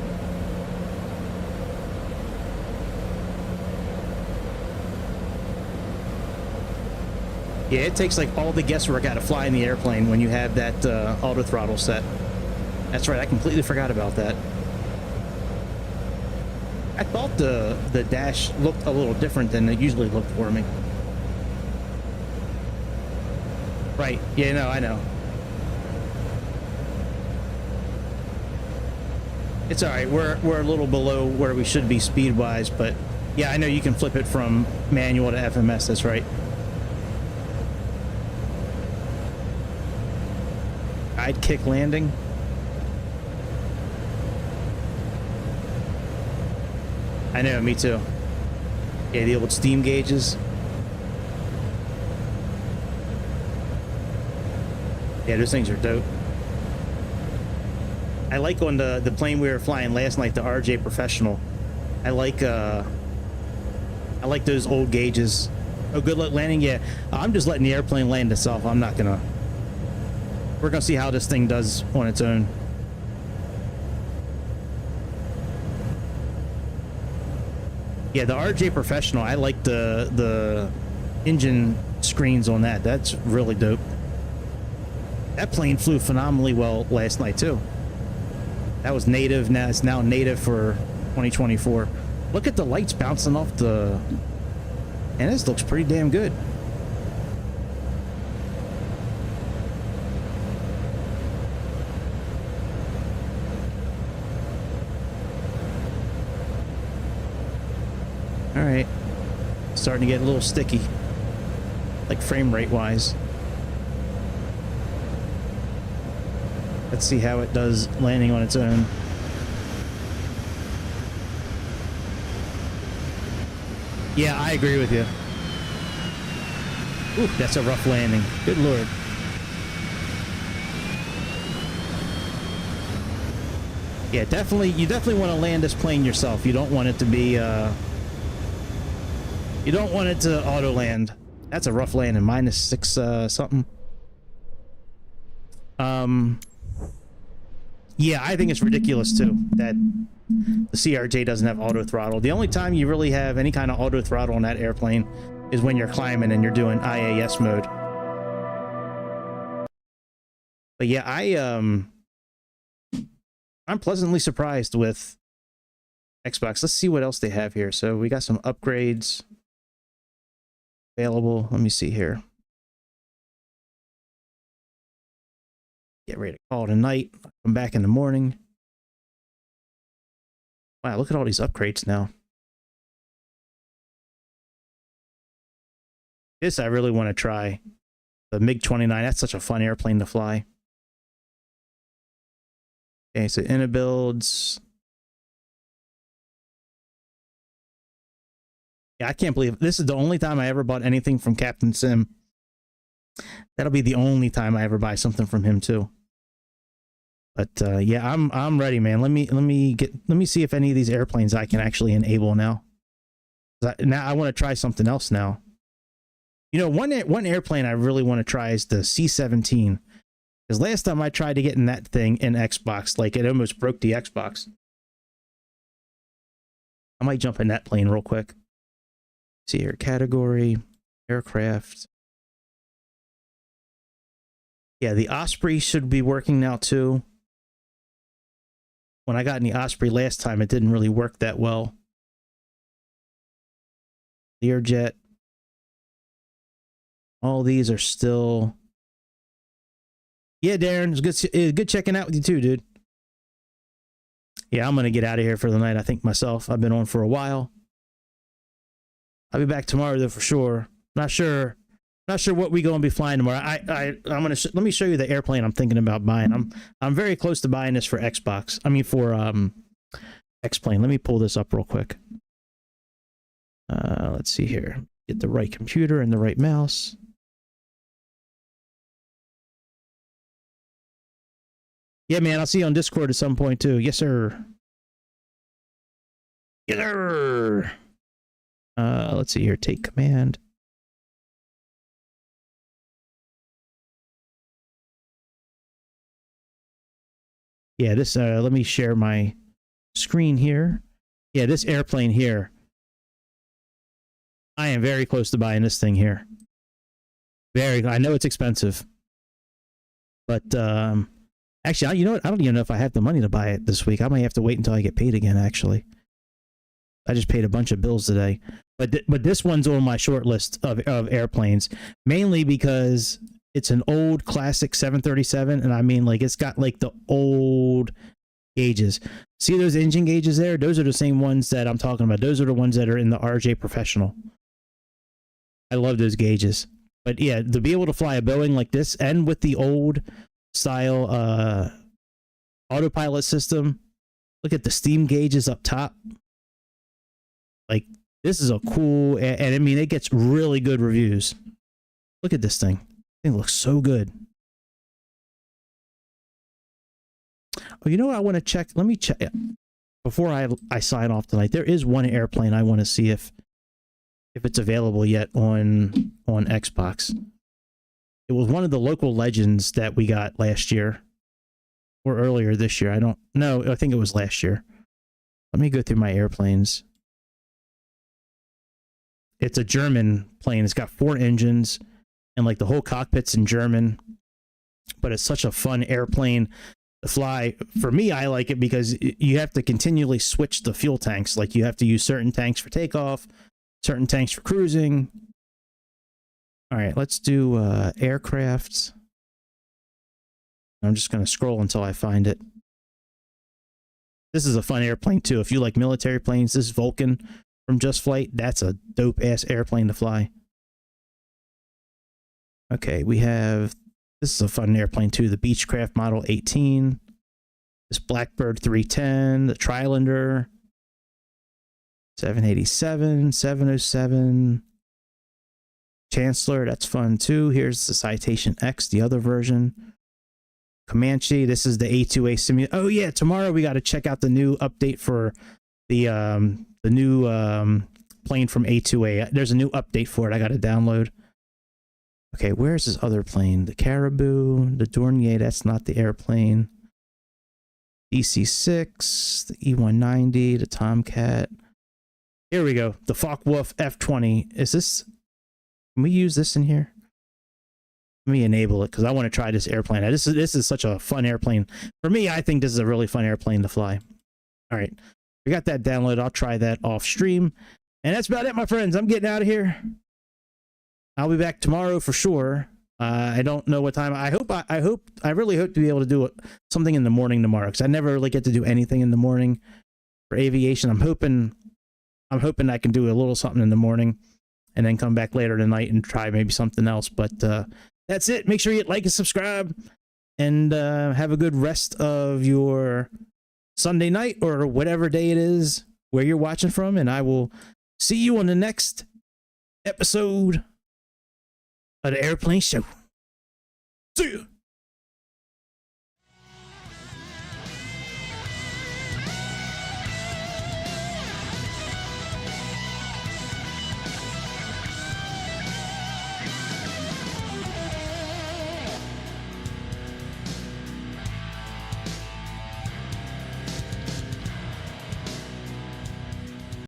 Yeah, it takes like all the guesswork out of flying the airplane when you have that auto throttle set. That's right, I completely forgot about that. I thought the dash looked a little different than it usually looked for me. Right. Yeah, no, I know. It's all right. We're a little below where we should be speed-wise, but yeah, I know you can flip it from manual to FMS. That's right. I'd kick landing. I know, me too. Yeah, the old steam gauges. Yeah, those things are dope. I like on the plane we were flying last night, the RJ Professional. I like those old gauges. Oh, good luck landing. Yeah, I'm just letting the airplane land itself. I'm not gonna. We're gonna see how this thing does on its own. Yeah, the RJ Professional, I like the engine screens on that. That's really dope. That plane flew phenomenally well last night too. That was native. Now it's now native for 2024. Look at the lights bouncing off the... And this looks pretty damn good. All right, starting to get a little sticky, like frame rate wise. Let's see how it does landing on its own. Yeah, I agree with you. Ooh, that's a rough landing. Good Lord. Yeah, definitely. You definitely want to land this plane yourself. You don't want it to be... You don't want it to auto land. That's a rough landing. -6 something. Yeah, I think it's ridiculous too that the CRJ doesn't have auto throttle. The only time you really have any kind of auto throttle on that airplane is when you're climbing and you're doing IAS mode. But yeah, I'm pleasantly surprised with Xbox. Let's see what else they have here. So we got some upgrades available. Let me see here. Get ready to call it a night. Come back in the morning. Wow, look at all these upgrades now. This I really want to try. The MiG-29. That's such a fun airplane to fly. Okay, so inner builds. Yeah, I can't believe this is the only time I ever bought anything from Captain Sim. That'll be the only time I ever buy something from him too. But yeah, I'm ready, man. Let me see if any of these airplanes I can actually enable now. Now I want to try something else now. You know, one airplane I really want to try is the C-17. Because last time I tried to get in that thing in Xbox, like it almost broke the Xbox. I might jump in that plane real quick. See here, category, aircraft. Yeah, the Osprey should be working now too. When I got in the Osprey last time, it didn't really work that well. Learjet. All these are still... Yeah, Darren, it's good checking out with you too, dude. Yeah, I'm going to get out of here for the night, I think myself. I've been on for a while. I'll be back tomorrow though for sure. Not sure what we going to be flying tomorrow. I'm going to let me show you the airplane I'm thinking about buying. I'm very close to buying this for Xbox. I mean for X-Plane. Let me pull this up real quick. Let's see here. Get the right computer and the right mouse. Yeah, man, I'll see you on Discord at some point too. Yes, sir. Yes, sir. Let's see here. Take command. Yeah, this, let me share my screen here. Yeah, this airplane here. I am very close to buying this thing here. I know it's expensive. But, actually, you know what? I don't even know if I have the money to buy it this week. I might have to wait until I get paid again, actually. I just paid a bunch of bills today. But this one's on my short list of airplanes, mainly because it's an old classic 737, and I mean, like, it's got like the old gauges. See those engine gauges there? Those are the same ones that I'm talking about. Those are the ones that are in the RJ Professional. I love those gauges. But yeah, to be able to fly a Boeing like this, and with the old style autopilot system, look at the steam gauges up top. Like, this is a cool, and I mean, it gets really good reviews. Look at this thing. It looks so good. Oh, you know what I want to check? Let me check before I sign off tonight. There is one airplane I want to see if it's available yet on Xbox. It was one of the local legends that we got last year or earlier this year. I don't know. I think it was last year. Let me go through my airplanes. It's a German plane. It's got 4 engines, and like the whole cockpit's in German. But it's such a fun airplane to fly. For me, I like it because you have to continually switch the fuel tanks. Like, you have to use certain tanks for takeoff, certain tanks for cruising. All right, let's do aircrafts. I'm just going to scroll until I find it. This is a fun airplane too. If you like military planes, this Vulcan from Just Flight, that's a dope ass airplane to fly. Okay, we have, this is a fun airplane too, the Beechcraft Model 18, this Blackbird 310, the Trilander 787, 707, Chancellor, that's fun too. Here's the Citation X, the other version. Comanche, this is the A2A simulator. Oh yeah, tomorrow we got to check out the new update for the new plane from A2A. There's a new update for it I got to download. Okay, where's this other plane? The Caribou, the Dornier, that's not the airplane. DC-6, the E-190, the Tomcat. Here we go, the Focke-Wulf F-20. Is this, can we use this in here? Let me enable it because I want to try this airplane. This is such a fun airplane. For me, I think this is a really fun airplane to fly. All right, we got that download. I'll try that off stream. And that's about it, my friends. I'm getting out of here. I'll be back tomorrow for sure. I don't know what time. I really hope to be able to do something in the morning tomorrow, because I never really get to do anything in the morning for aviation. I'm hoping I can do a little something in the morning and then come back later tonight and try maybe something else. But that's it. Make sure you hit like and subscribe, and have a good rest of your Sunday night or whatever day it is where you're watching from. And I will see you on the next episode of the Airplane Show. See ya.